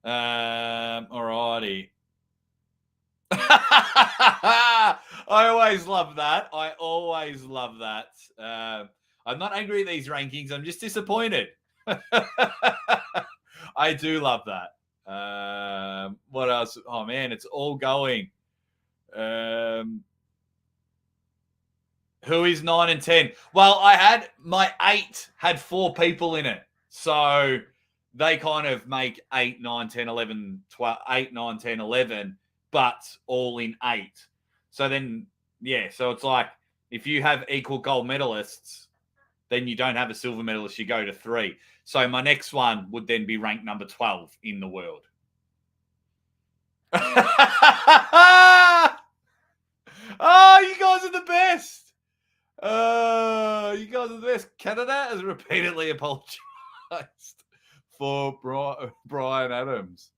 Alrighty. I always love that. I'm not angry at these rankings. I'm just disappointed. I do love that. What else? Oh, man, it's all going. Who is 9 and 10? Well, I had my 8 had 4 people in it. So they kind of make 8, 9, 10, 11, 12, 8, 9, 10, 11, but all in 8. So then, so it's like if you have equal gold medalists, then you don't have a silver medalist, you go to 3. So my next one would then be ranked number 12 in the world. Oh, you guys are the best. You guys are the best. Canada has repeatedly apologized for Bryan Adams.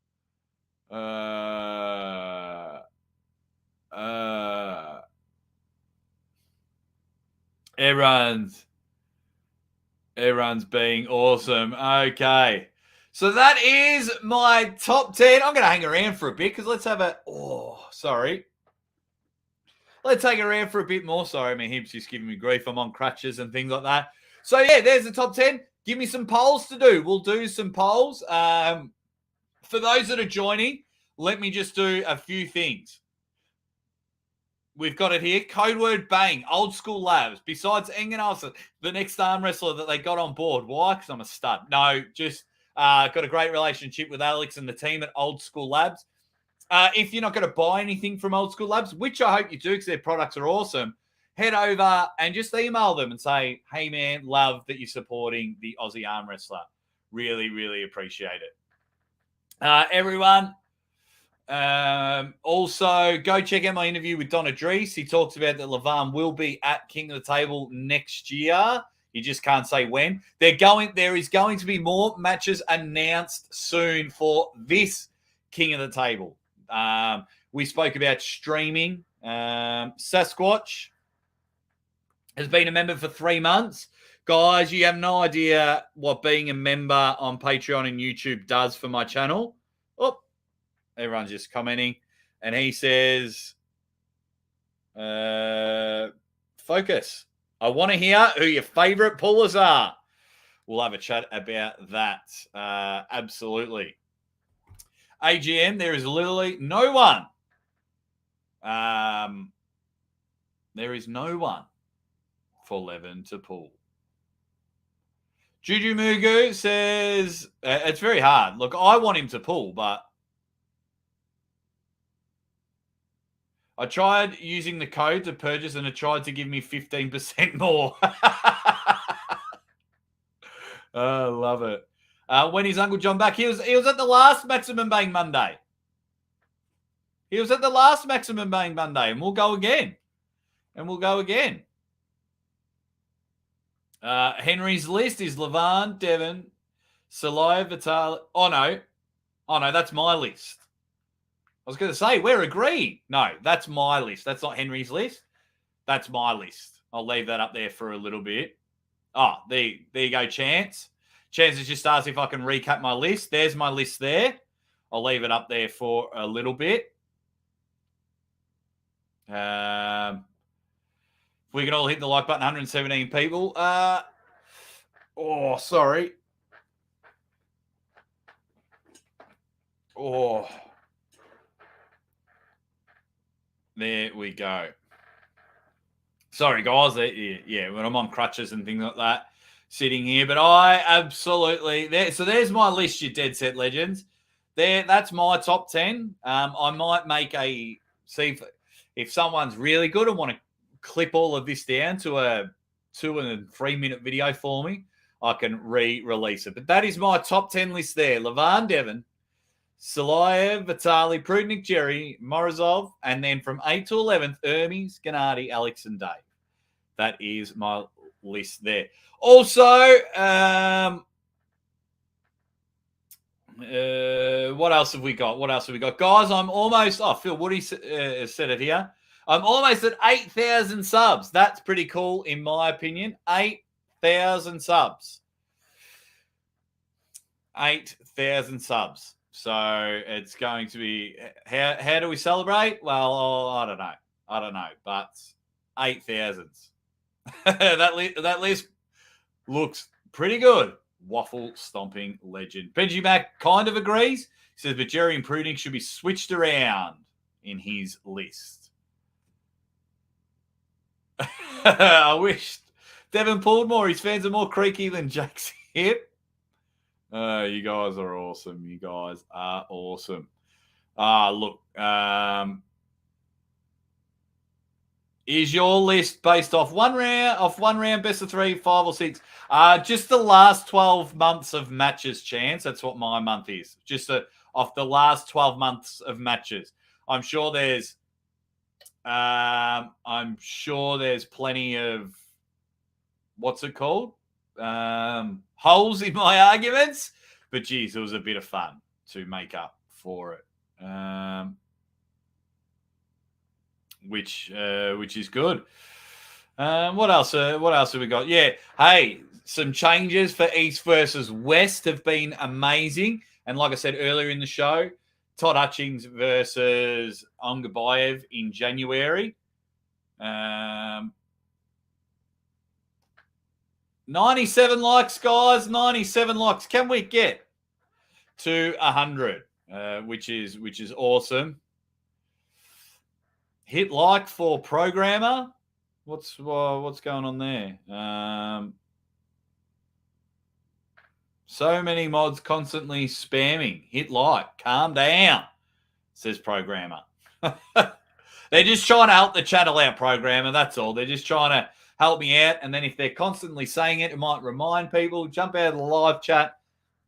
Everyone's being awesome. Okay. So that is my top 10. I'm going to hang around for a bit because let's hang around for a bit more. Sorry, my hips just giving me grief. I'm on crutches and things like that. So, there's the top 10. Give me some polls to do. We'll do some polls. For those that are joining, let me just do a few things. We've got it here. Code word bang. Old school labs. Besides Engen Olsen, the next arm wrestler that they got on board. Why? Because I'm a stud. No, just Got a great relationship with Alex and the team at Old School Labs. If you're not going to buy anything from Old School Labs, which I hope you do because their products are awesome, head over and just email them and say, hey, man, love that you're supporting the Aussie Arm Wrestler. Really, really appreciate it. Everyone, also go check out my interview with Don Adrice. He talks about that Levan will be at King of the Table next year. You just can't say when. There is going to be more matches announced soon for this King of the Table. We spoke about streaming. Sasquatch has been a member for 3 months. Guys, you have no idea what being a member on Patreon and YouTube does for my channel. Oh, everyone's just commenting. And he says, focus. I want to hear who your favorite pullers are. We'll have a chat about that. Absolutely. AGM, there is literally no one. There is no one for Levin to pull. Juju Mugu says, it's very hard. Look, I want him to pull, but I tried using the code to purchase and it tried to give me 15% more. I love it. When is Uncle John back? He was at the last Maximum Bang Monday. And we'll go again. Henry's list is Levan, Devon, Salaya, Vitali. Oh, no, that's my list. I was going to say, we're agreed. No, that's my list. That's not Henry's list. That's my list. I'll leave that up there for a little bit. Oh, there you go, Chance. Chance has just asked if I can recap my list. There's my list there. I'll leave it up there for a little bit. We can all hit the like button, 117 people. Sorry. There we go. Sorry, guys. Yeah, when I'm on crutches and things like that, sitting here. But I absolutely... So there's my list, you Dead Set Legends. That's my top 10. I might make see if someone's really good and want to clip all of this down to a 2 and 3 minute video for me, I can re-release it. But that is my top 10 list there. Levan, Devon, Salayev, Vitali, Prudnik, Jerry, Morozov, and then from 8 to 11th, Hermes, Gennady, Alex, and Dave. That is my list there. Also, what else have we got? Guys, I'm almost... Phil Woody said it here. I'm almost at 8,000 subs. That's pretty cool, in my opinion. 8,000 subs. 8,000 subs. So it's going to be... How do we celebrate? Well, I don't know. But 8,000. that list looks pretty good. Waffle stomping legend. Benji Mac kind of agrees. He says, but Jerry and Prudnik should be switched around in his list. I wish Devon pulled more. His fans are more creaky than Jake's hip. You guys are awesome. Look. Is your list based off one round, best of 3, 5, or 6? Just the last 12 months of matches, Chance. That's what my month is. Just off the last 12 months of matches. I'm sure there's plenty of what's it called? Holes in my arguments. But geez, it was a bit of fun to make up for it. Which is good. What else have we got? Yeah. Hey, some changes for East versus West have been amazing. And like I said earlier in the show, Todd Hutchings versus Ongabayev in January. 97 likes, guys. 97 likes. Can we get to 100? Which is awesome. Hit like for programmer. What's going on there? So many mods constantly spamming. Hit like. Calm down, says programmer. They're just trying to help the channel out, programmer. That's all. They're just trying to help me out. And then if they're constantly saying it, it might remind people. Jump out of the live chat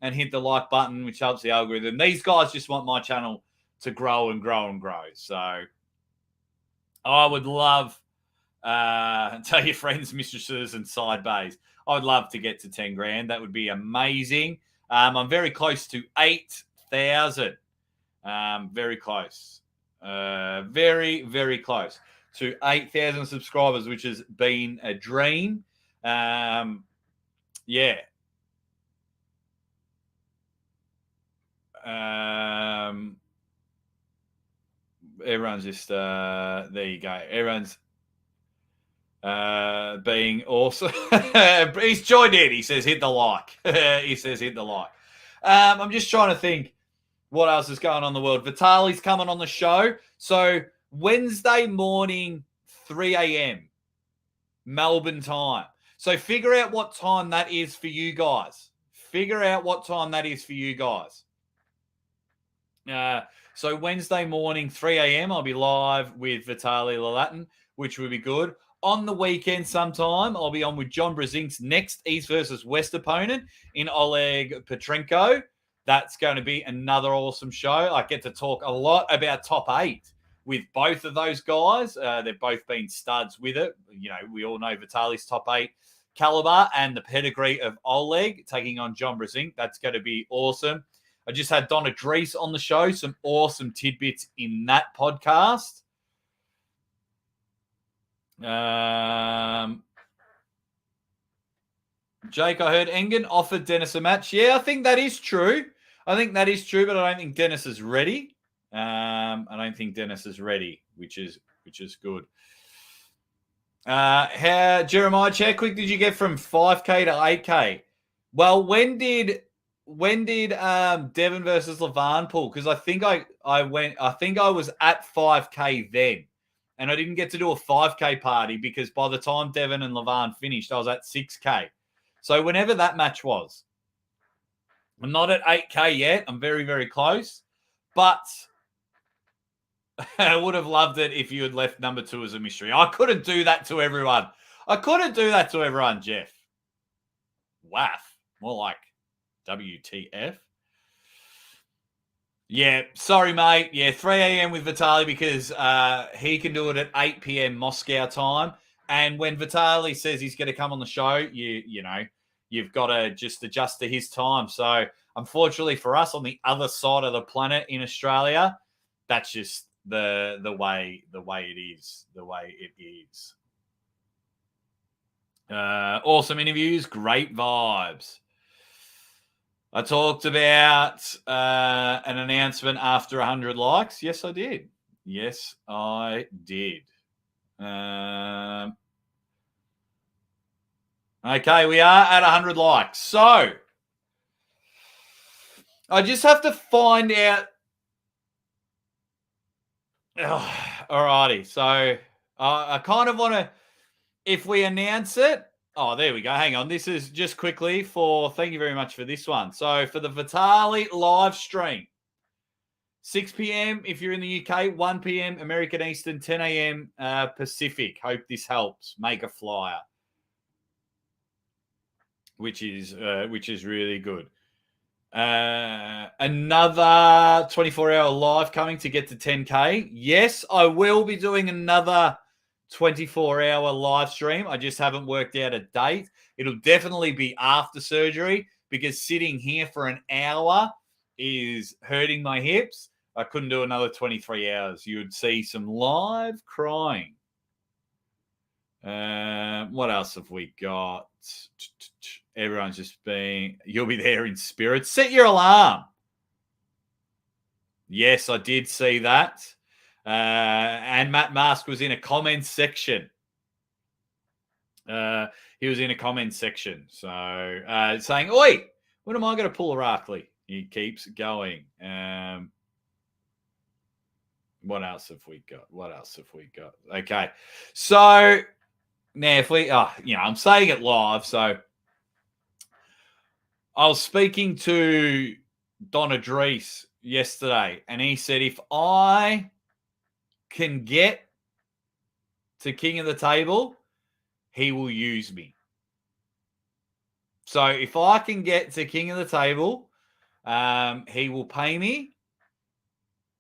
and hit the like button, which helps the algorithm. These guys just want my channel to grow and grow and grow. So I would love, tell your friends, mistresses, and side bays. I would love to get to 10 grand. That would be amazing. I'm very close to 8,000. Very close. Very, very close to 8,000 subscribers, which has been a dream. Yeah. Everyone's just there you go. Everyone's being awesome. He's joined in. He says hit the like. He says hit the like. I'm just trying to think what else is going on in the world. Vitali's coming on the show. So Wednesday morning, 3 a.m. Melbourne time. So figure out what time that is for you guys. So Wednesday morning, 3 a.m., I'll be live with Vitaly Lalatin, which will be good. On the weekend sometime, I'll be on with John Brazink's next East versus West opponent in Oleg Petrenko. That's going to be another awesome show. I get to talk a lot about top 8 with both of those guys. They've both been studs with it. You know, we all know Vitaly's top 8 caliber and the pedigree of Oleg taking on John Brazink. That's going to be awesome. I just had Donna Drees on the show. Some awesome tidbits in that podcast. Jake, I heard Engen offered Dennis a match. Yeah, I think that is true. But I don't think Dennis is ready. Which is good. Jeremiah, how quick did you get from 5K to 8K? Well, when did Devon versus Levan pull? Because I think I was at 5K then, and I didn't get to do a 5K party because by the time Devon and Levan finished, I was at 6K. So whenever that match was, I'm not at 8K yet. I'm very, very close, but I would have loved it if you had left number 2 as a mystery. I couldn't do that to everyone. Jeff. Waff. More like WTF. Yeah, sorry, mate. Yeah, 3 a.m. with Vitaly because he can do it at 8 p.m. Moscow time. And when Vitaly says he's going to come on the show, you know, you've got to just adjust to his time. So, unfortunately for us on the other side of the planet in Australia, that's just the way it is. Awesome interviews, great vibes. I talked about an announcement after 100 likes. Yes, I did. Okay, we are at 100 likes. So, I just have to find out. Alrighty. So, I kind of want to, if we announce it. Oh, there we go. Hang on. This is just quickly thank you very much for this one. So, for the Vitaly live stream, 6 p.m. if you're in the UK, 1 p.m. American Eastern, 10 a.m. Pacific. Hope this helps. Make a flyer, which is really good. Another 24-hour live coming to get to 10K. Yes, I will be doing another 24-hour live stream. I just haven't worked out a date. It'll definitely be after surgery because sitting here for an hour is hurting my hips. I couldn't do another 23 hours. You would see some live crying. What else have we got? Everyone's just you'll be there in spirit. Set your alarm. Yes, I did see that. And Matt Mask was in a comment section. He was in a comment section. So saying, oi, when am I going to pull a Rackley? He keeps going. What else have we got? Okay. So now if we, I'm saying it live. So I was speaking to Don Adrice yesterday, and he said if I can get to king of the table, he will use me. So if I can get to king of the table, he will pay me.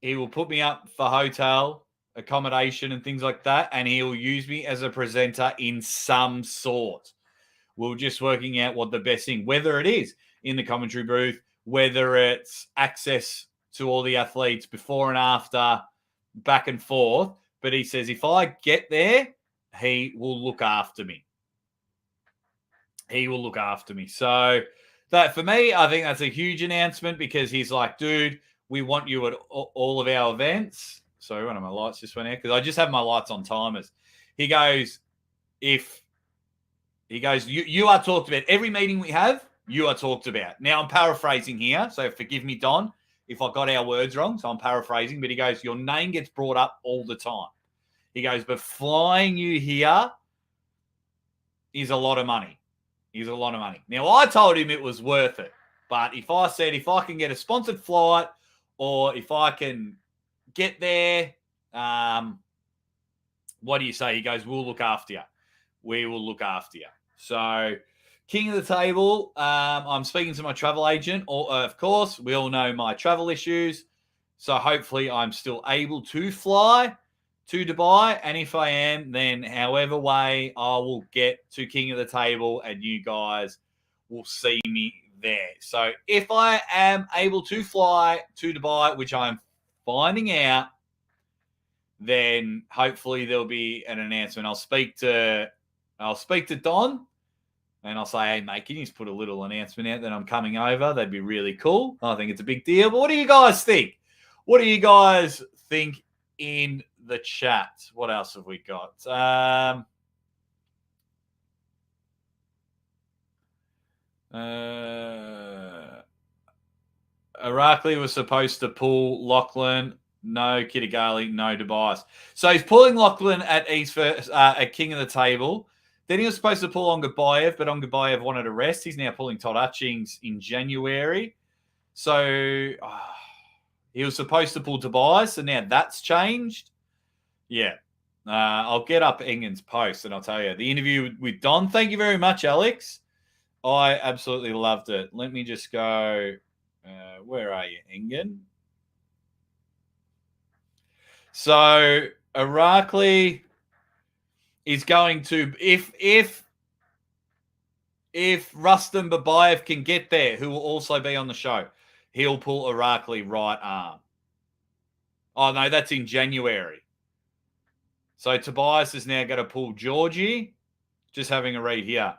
He will put me up for hotel, accommodation, and things like that, and he will use me as a presenter in some sort. We're just working out what the best thing, whether it is in the commentary booth, whether it's access to all the athletes before and after, back and forth. But he says if I get there, he will look after me. He will look after me. So that for me, I think that's a huge announcement because he's like, dude, we want you at all of our events. Sorry, one of my lights just went out because I just have my lights on timers. He goes, you are talked about. Every meeting we have, you are talked about. Now I'm paraphrasing here, so forgive me, Don, if I got our words wrong. So I'm paraphrasing, but he goes, your name gets brought up all the time. He goes, but flying you here is a lot of money. Now, I told him it was worth it. But if I can get a sponsored flight or if I can get there, what do you say? He goes, we'll look after you. We will look after you. So, king of the table, I'm speaking to my travel agent. Of course, we all know my travel issues. So, hopefully, I'm still able to fly to Dubai. And if I am, then however way I will get to king of the table and you guys will see me there. So if I am able to fly to Dubai, which I'm finding out, then hopefully there'll be an announcement. I'll speak to Don and I'll say, hey, mate, can you just put a little announcement out that I'm coming over? That'd be really cool. I think it's a big deal. But what do you guys think? What do you guys think in the chat? What else have we got? Irakli was supposed to pull Lachlan. No Kitagali, no Tobias. So he's pulling Lachlan at king of the table. Then he was supposed to pull Ongabayev, but Ongabayev wanted a rest. He's now pulling Todd Hutchings in January. So he was supposed to pull Tobias, and now that's changed. Yeah. I'll get up Engen's post, and I'll tell you. The interview with Don, thank you very much, Alex. I absolutely loved it. Let me just go. Where are you, Engen? So Irakli is going to if Rustam Babayev can get there, who will also be on the show, he'll pull Irakli right arm. Oh no, that's in January. So Tobias is now going to pull Georgie. Just having a read here.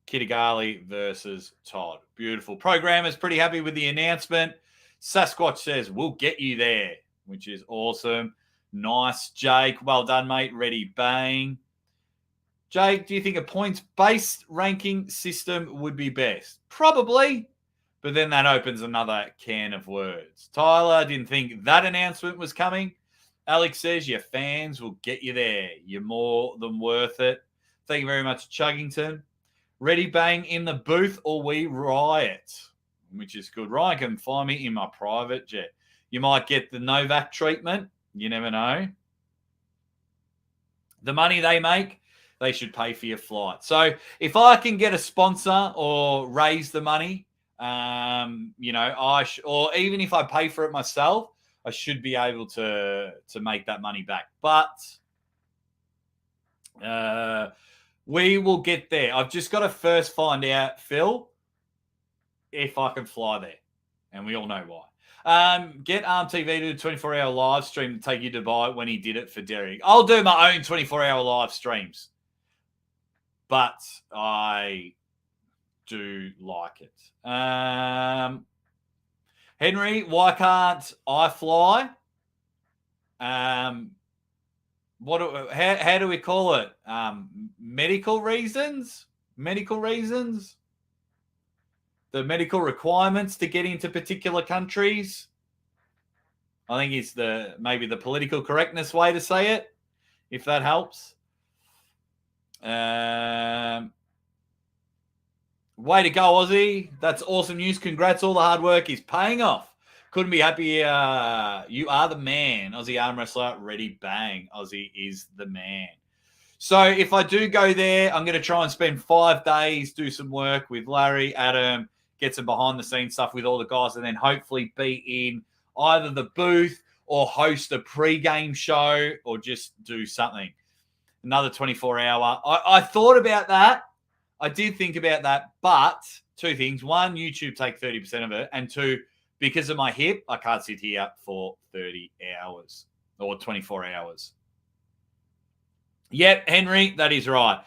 Kitagali versus Todd. Beautiful. Programmer's pretty happy with the announcement. Sasquatch says, we'll get you there, which is awesome. Nice, Jake. Well done, mate. Ready, bang. Jake, do you think a points-based ranking system would be best? Probably, but then that opens another can of words. Tyler didn't think that announcement was coming. Alex says your fans will get you there. You're more than worth it. Thank you very much, Chuggington. Ready, bang in the booth or we riot, which is good. Ryan can find me in my private jet. You might get the Novak treatment. You never know. The money they make, they should pay for your flight. So if I can get a sponsor or raise the money, or even if I pay for it myself, I should be able to make that money back. But we will get there. I've just got to first find out, Phil, if I can fly there. And we all know why. Get ArmTV to do a 24-hour live stream to take you to Dubai when he did it for Derek. I'll do my own 24-hour live streams. But I do like it. Henry, why can't I fly? How do we call it? Medical reasons? The medical requirements to get into particular countries. I think it's maybe the political correctness way to say it, if that helps. Way to go, Aussie. That's awesome news. Congrats. All the hard work is paying off. Couldn't be happier. You are the man. Aussie arm wrestler. Ready, bang. Aussie is the man. So if I do go there, I'm going to try and spend 5 days, do some work with Larry, Adam, get some behind the scenes stuff with all the guys, and then hopefully be in either the booth or host a pre-game show or just do something. Another 24-hour. I thought about that. I did think about that, but two things. One, YouTube take 30% of it. And two, because of my hip, I can't sit here for 30 hours or 24 hours. Yep, Henry, that is right.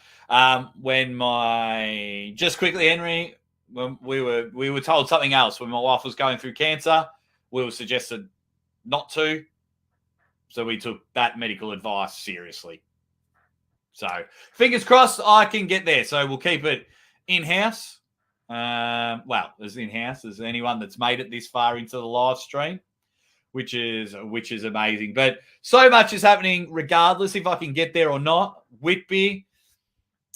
Just quickly, Henry, when we were told something else when my wife was going through cancer, we were suggested not to. So we took that medical advice seriously. So fingers crossed I can get there. So we'll keep it in-house. As in-house as anyone that's made it this far into the live stream, which is amazing. But so much is happening regardless if I can get there or not. Whitby,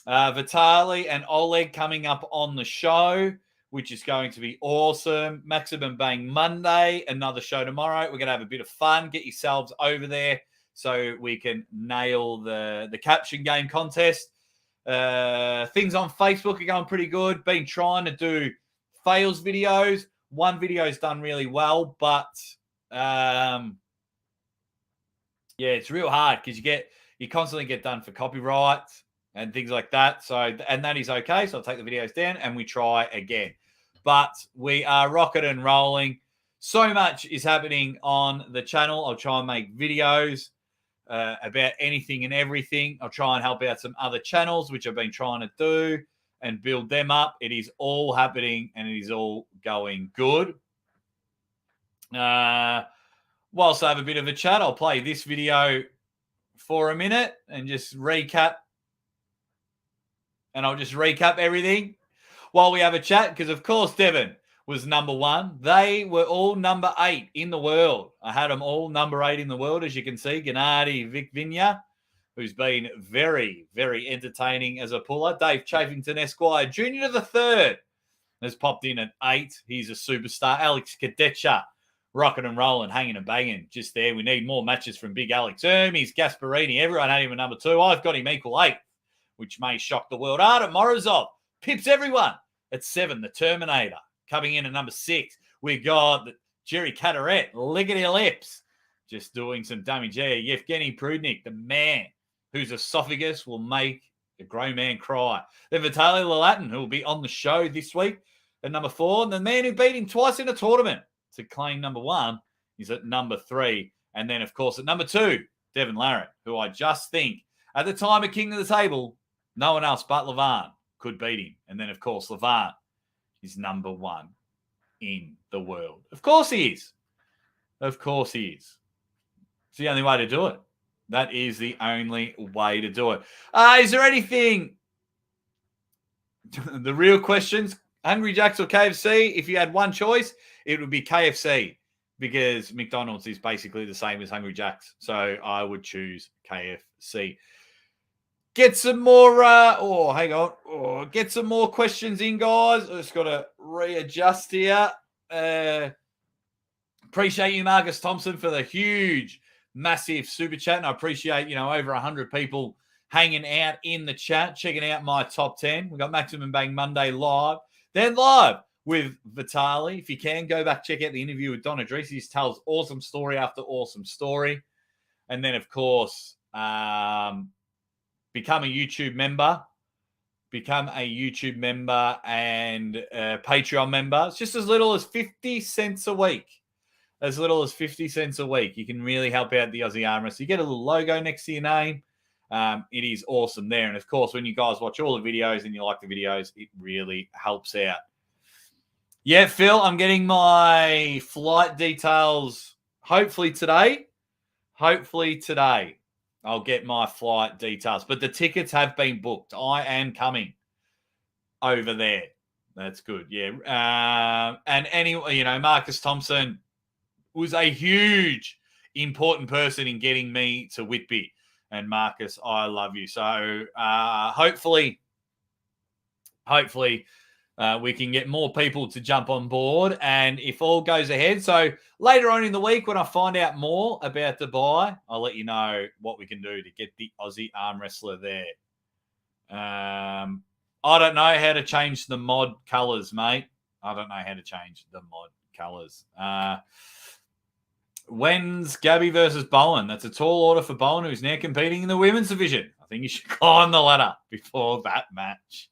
Vitali and Oleg coming up on the show, which is going to be awesome. Maximum Bang Monday, another show tomorrow. We're going to have a bit of fun. Get yourselves over there so we can nail the caption game contest. Things on Facebook are going pretty good. Been trying to do fails videos. One video's done really well, but it's real hard because you constantly get done for copyright and things like that. So, and that is okay. So I'll take the videos down and we try again. But we are rocking and rolling. So much is happening on the channel. I'll try and make videos about anything and everything. I'll try and help out some other channels, which I've been trying to do and build them up. It is all happening and it is all going good. Whilst I have a bit of a chat, I'll play this video for a minute and just recap. And I'll just recap everything while we have a chat because, of course, Devon was number 1. They were all number 8 in the world. I had them all number 8 in the world, as you can see. Gennady Vic Vinya, who's been very, very entertaining as a puller. Dave Chafington Esquire, Junior to the 3rd, has popped in at 8. He's a superstar. Alex Kadecha, rocking and rolling, hanging and banging. Just there. We need more matches from Big Alex. Hermes, Gasparini, everyone had him at number 2. I've got him equal 8, which may shock the world. Artem Morozov pips everyone at 7. The Terminator coming in at number 6. We got Jerry Cataret, lickety lips, just doing some damage there. Yevgeny Prudnik, the man whose esophagus will make a grown man cry. Then Vitaly Lalatin, who will be on the show this week at number 4. And the man who beat him twice in a tournament to claim number 1 is at number 3. And then, of course, at number 2, Devon Larratt, who I just think at the time of King of the Table, no one else but Levan could beat him. And then, of course, Levan is number 1 in the world. Of course he is. Of course he is. It's the only way to do it. That is the only way to do it. Is there anything? The real questions, Hungry Jacks or KFC? If you had one choice, it would be KFC because McDonald's is basically the same as Hungry Jacks. So I would choose KFC. Get some more, get some more questions in, guys. I just got to readjust here. Appreciate you, Marcus Thompson, for the huge, massive super chat. And I appreciate, over 100 people hanging out in the chat, checking out my top 10. We've got Maximum Bang Monday live. Then live with Vitali. If you can, go back, check out the interview with Don Adrisi. He tells awesome story after awesome story. And then, of course, become a YouTube member and Patreon member. It's just as little as 50 cents a week. As little as 50 cents a week. You can really help out the Aussie Arm Wrestling. You get a little logo next to your name. It is awesome there. And, of course, when you guys watch all the videos and you like the videos, it really helps out. Yeah, Phil, I'm getting my flight details hopefully today. I'll get my flight details. But the tickets have been booked. I am coming over there. That's good, yeah. And anyway, Marcus Thompson was a huge, important person in getting me to Whitby. And Marcus, I love you. So hopefully we can get more people to jump on board. And if all goes ahead, so later on in the week, when I find out more about Dubai, I'll let you know what we can do to get the Aussie arm wrestler there. I don't know how to change the mod colors, mate. I don't know how to change the mod colors. When's Gabby versus Bowen? That's a tall order for Bowen, who's now competing in the women's division. I think you should climb the ladder before that match.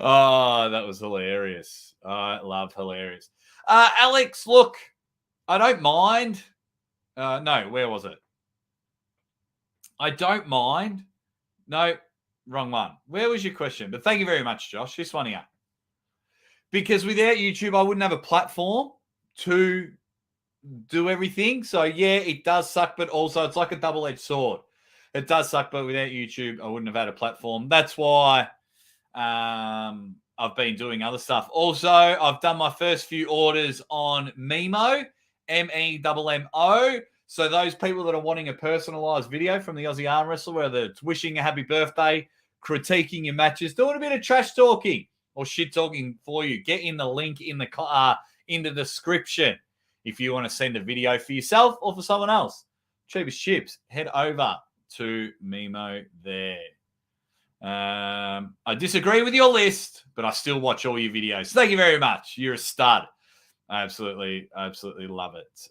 Oh, that was hilarious. I love hilarious. Alex, look, I don't mind. No, where was it? I don't mind. No, wrong one. Where was your question? But thank you very much, Josh. This one here. Because without YouTube, I wouldn't have a platform to do everything. So, yeah, it does suck, but also it's like a double-edged sword. It does suck, but without YouTube, I wouldn't have had a platform. That's why I've been doing other stuff. Also, I've done my first few orders on Memo, MEMMO. So those people that are wanting a personalized video from the Aussie Arm Wrestler, whether it's wishing a happy birthday, critiquing your matches, doing a bit of trash talking or shit talking for you, get in the link in the description if you want to send a video for yourself or for someone else. Cheapest chips, head over to Memo there. I disagree with your list, but I still watch all your videos. Thank you very much. You're a stud. I absolutely love it.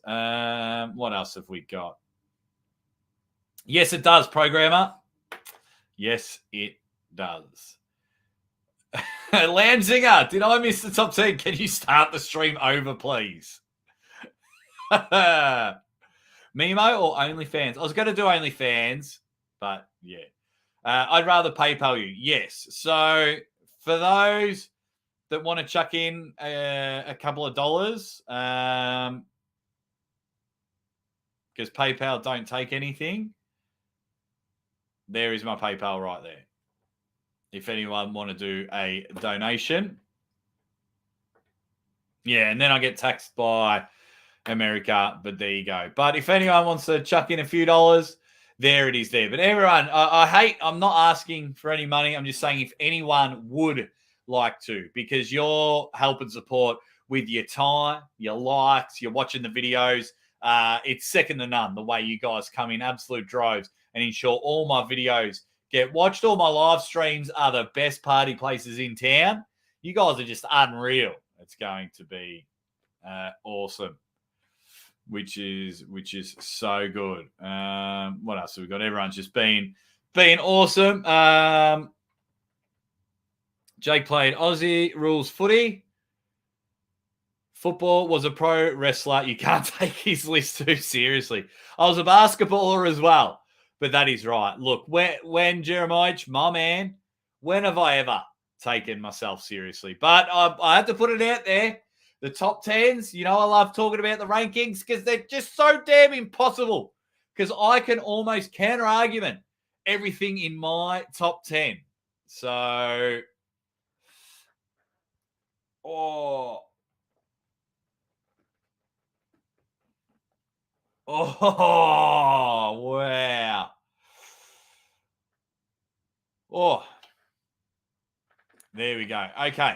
What else have we got? Yes, it does, programmer. Yes, it does. Lanzinger, did I miss the top 10? Can you start the stream over, please? Memo or OnlyFans? I was going to do OnlyFans, but yeah. I'd rather PayPal you. Yes. So for those that want to chuck in a couple of dollars, because PayPal don't take anything, there is my PayPal right there. If anyone want to do a donation. Yeah, and then I get taxed by America, but there you go. But if anyone wants to chuck in a few dollars, there it is there. But everyone, I'm not asking for any money. I'm just saying if anyone would like to, because your help and support with your time, your likes, you're watching the videos, it's second to none the way you guys come in absolute droves and ensure all my videos get watched. All my live streams are the best party places in town. You guys are just unreal. It's going to be awesome. Which is so good. What else have we got? Everyone's just been awesome. Jake played Aussie rules footy. Football, was a pro wrestler. You can't take his list too seriously. I was a basketballer as well, but that is right. Look, when Jeremiah, my man, when have I ever taken myself seriously? But I have to put it out there. The top 10s, I love talking about the rankings because they're just so damn impossible because I can almost counter-argument everything in my top 10. So, wow. Oh, there we go. Okay.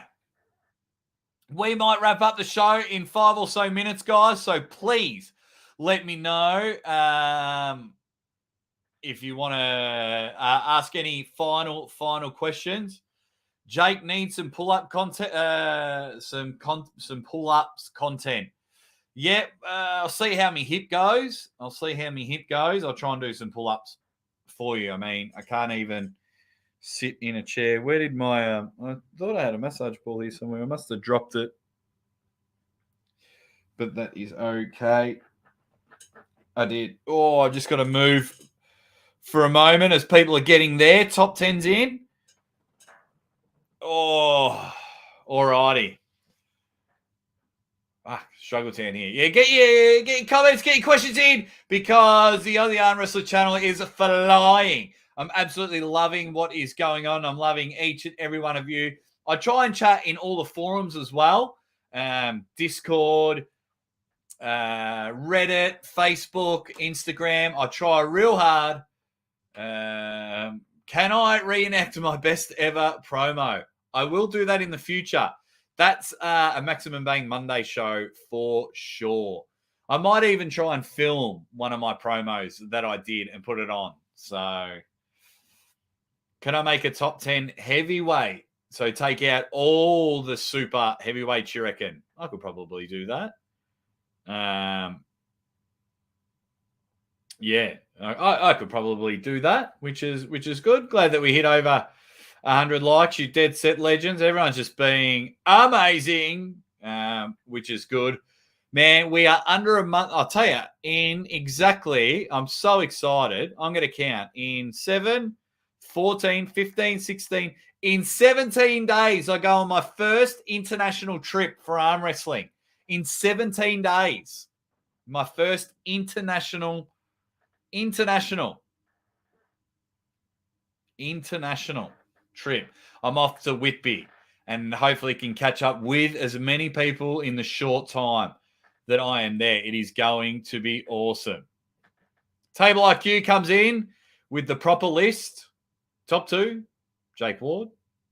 We might wrap up the show in 5 or so minutes, guys. So please let me know if you want to ask any final questions. Jake needs some pull-up content, some pull-ups content. Yep, I'll see how my hip goes. I'll try and do some pull-ups for you. I mean, I can't even sit in a chair. Where did my I thought I had a massage ball here somewhere. I must have dropped it. But that is okay. I did. Oh, I've just got to move for a moment as people are getting their top 10s in. Oh, alrighty. Struggle town here. Yeah, get your comments, get your questions in because the Aussie Arm Wrestler channel is flying. I'm absolutely loving what is going on. I'm loving each and every one of you. I try and chat in all the forums as well. Discord, Reddit, Facebook, Instagram. I try real hard. Can I reenact my best ever promo? I will do that in the future. That's a Maximum Bang Monday show for sure. I might even try and film one of my promos that I did and put it on. So, can I make a top 10 heavyweight? So, take out all the super heavyweights, you reckon? I could probably do that. Yeah, I could probably do that, which is good. Glad that we hit over 100 likes. You dead set legends. Everyone's just being amazing, which is good. Man, we are under a month. I'll tell you, I'm so excited. I'm going to count in 7, 14, 15, 16. In 17 days, I go on my first international trip for arm wrestling. In 17 days, my first international trip. I'm off to Whitby and hopefully can catch up with as many people in the short time that I am there. It is going to be awesome. Table IQ comes in with the proper list. Top 2, Jake Ward.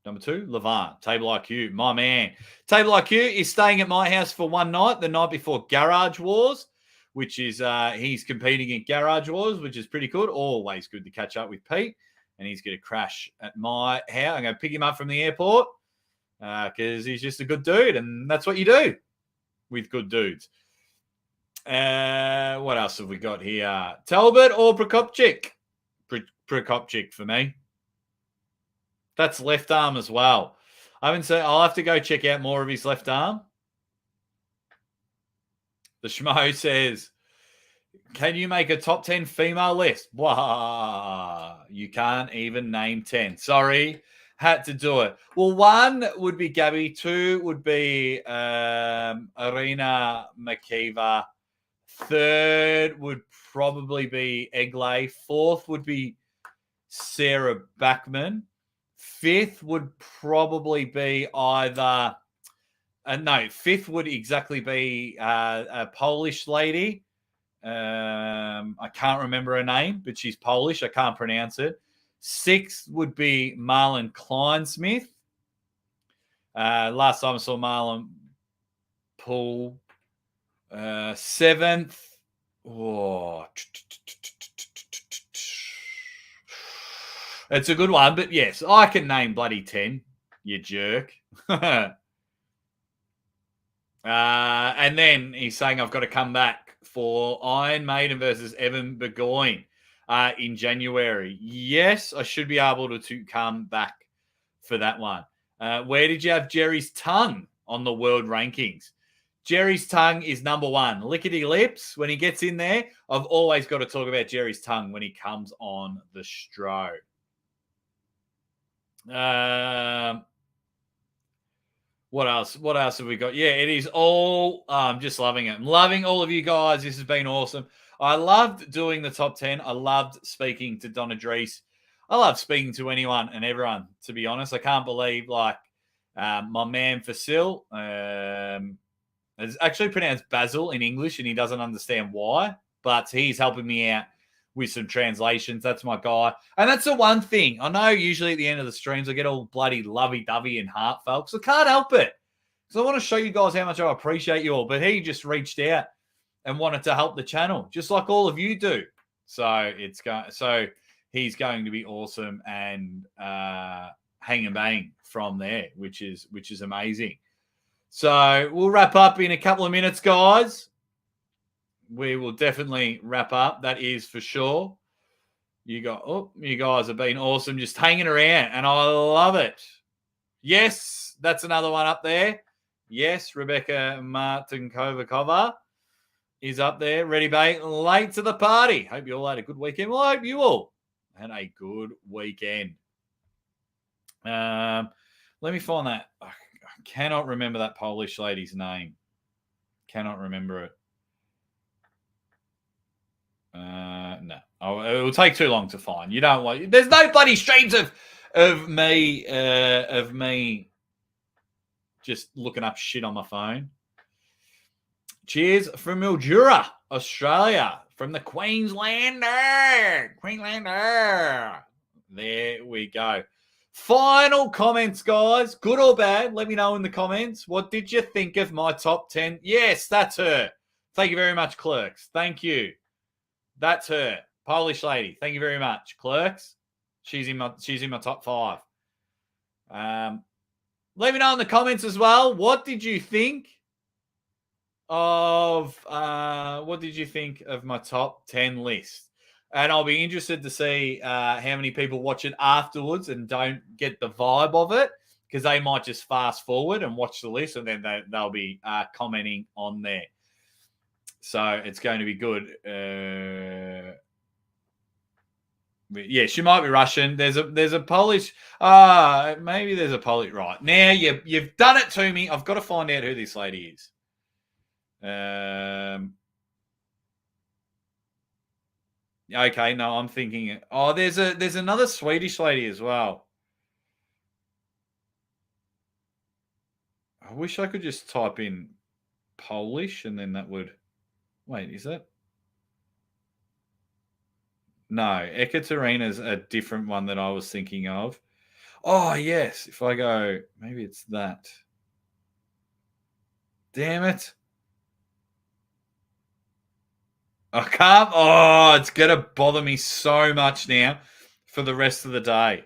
Number 2, Levant. Table IQ, my man. Table IQ is staying at my house for one night, the night before Garage Wars, which is he's competing in Garage Wars, which is pretty good. Always good to catch up with Pete. And he's going to crash at my house. I'm going to pick him up from the airport because he's just a good dude. And that's what you do with good dudes. What else have we got here? Talbot or Prokopchik? Prokopchik for me. That's left arm as well. I haven't seen. I'll have to go check out more of his left arm. The Schmo says, can you make a top 10 female list? Blah. You can't even name 10. Sorry. Had to do it. Well, 1 would be Gabby. 2 would be Arena McKeever. 3rd would probably be Eglay. 4th would be Sarah Backman. 5th would probably be either... no, 5th would exactly be a Polish lady. I can't remember her name, but she's Polish. I can't pronounce it. 6th would be Marlon Kleinsmith. Last time I saw Marlon pull. 7th. Oh. It's a good one, but yes, I can name bloody 10, you jerk. And then he's saying I've got to come back for Iron Maiden versus Evan Burgoyne in January. Yes, I should be able to come back for that one. Where did you have Jerry's tongue on the world rankings? Jerry's tongue is number 1. Lickety lips. When he gets in there, I've always got to talk about Jerry's tongue when he comes on the Stro. What else? What else have we got? Yeah, it is all. I'm just loving it. I'm loving all of you guys. This has been awesome. I loved doing the top 10. I loved speaking to Donna Drees. I love speaking to anyone and everyone, to be honest. I can't believe, like, my man Fasil, it's actually pronounced Basil in English, and he doesn't understand why, but he's helping me out with some translations. That's my guy. And that's the one thing. I know usually at the end of the streams, I get all bloody lovey-dovey and heartfelt, because I can't help it. Because I want to show you guys how much I appreciate you all. But he just reached out and wanted to help the channel, just like all of you do. So he's going to be awesome and hang and bang from there, which is amazing. So we'll wrap up in a couple of minutes, guys. We will definitely wrap up. That is for sure. You guys have been awesome, just hanging around, and I love it. Yes, that's another one up there. Yes, Rebecca Martinkovakova is up there, ready, bait, late to the party. Hope you all had a good weekend. Well, I hope you all had a good weekend. Let me find that. I cannot remember that Polish lady's name. Cannot remember it. No. It will take too long to find. You don't want. There's no bloody streams of me just looking up shit on my phone. Cheers from Mildura, Australia, from the Queenslander. There we go. Final comments, guys. Good or bad? Let me know in the comments. What did you think of my top 10? Yes, that's her. Thank you very much, Clerks. Thank you. That's her. Polish lady. Thank you very much, Clerks. She's in my top 5. Let me know in the comments as well. What did you think of my top 10 list? And I'll be interested to see how many people watch it afterwards and don't get the vibe of it, because they might just fast forward and watch the list, and then they'll be commenting on there. So it's going to be good. Yeah, she might be Russian. There's a Polish. Maybe there's a Polish. Right now, you've done it to me. I've got to find out who this lady is. Okay, no, I'm thinking. Oh, there's another Swedish lady as well. I wish I could just type in Polish and then that would. Wait, is that? No, Ekaterina's a different one that I was thinking of. Oh, yes. If I go, maybe it's that. Damn it. I can't. Oh, it's going to bother me so much now for the rest of the day.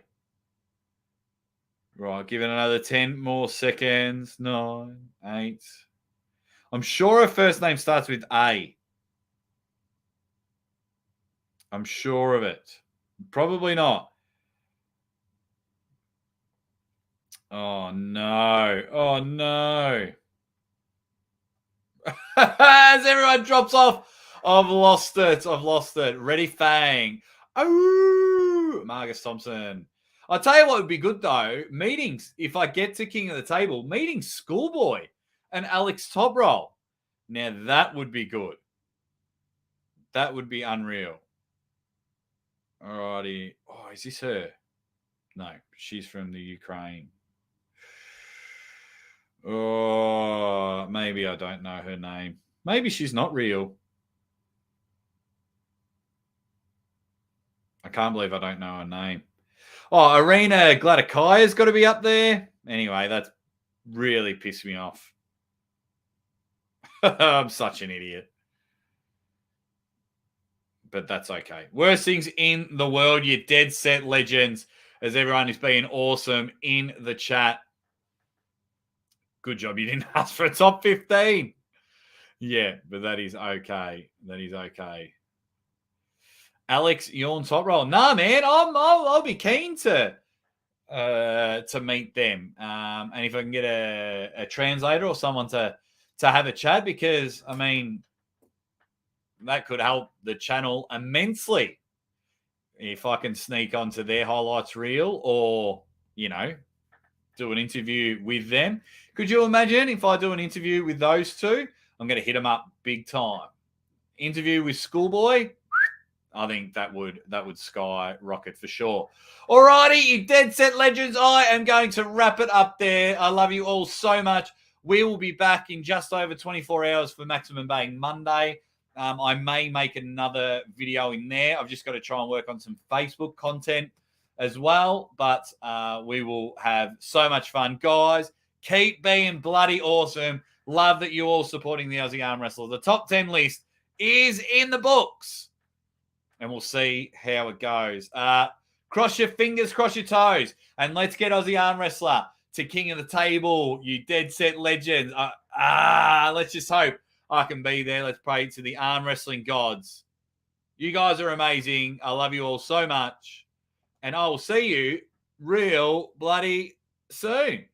Right, give it another 10 more seconds. 9, 8. I'm sure her first name starts with A. I'm sure of it. Probably not. Oh, no. Oh, no. As everyone drops off, I've lost it. Ready Fang. Oh, Marcus Thompson. I'll tell you what would be good, though. Meetings, if I get to King of the Table, meeting Schoolboy and Alex Toproll. Now, that would be good. That would be unreal. Alrighty. Oh, is this her? No, she's from the Ukraine. Oh, maybe I don't know her name. Maybe she's not real. I can't believe I don't know her name. Oh, Irina Gladikaya's got to be up there. Anyway, that's really pissed me off. I'm such an idiot. But that's okay. Worst things in the world, you dead set legends, as everyone is being awesome in the chat. Good job you didn't ask for a top 15. Yeah, but that is okay. That is okay. Alex, you're on top roll. Nah, man, I'll be keen to meet them. And if I can get a translator or someone to have a chat, because I mean, that could help the channel immensely if I can sneak onto their highlights reel, or do an interview with them. Could you imagine if I do an interview with those two? I'm going to hit them up big time. Interview with Schoolboy, I think that would skyrocket for sure. Alrighty, you dead set legends. I am going to wrap it up there. I love you all so much. We will be back in just over 24 hours for Maximum Baying Monday. I may make another video in there. I've just got to try and work on some Facebook content as well. But we will have so much fun. Guys, keep being bloody awesome. Love that you're all supporting the Aussie Arm Wrestler. The top 10 list is in the books. And we'll see how it goes. Cross your fingers, cross your toes. And let's get Aussie Arm Wrestler to King of the Table, you dead set legends. Let's just hope I can be there. Let's pray to the arm wrestling gods. You guys are amazing. I love you all so much. And I will see you real bloody soon.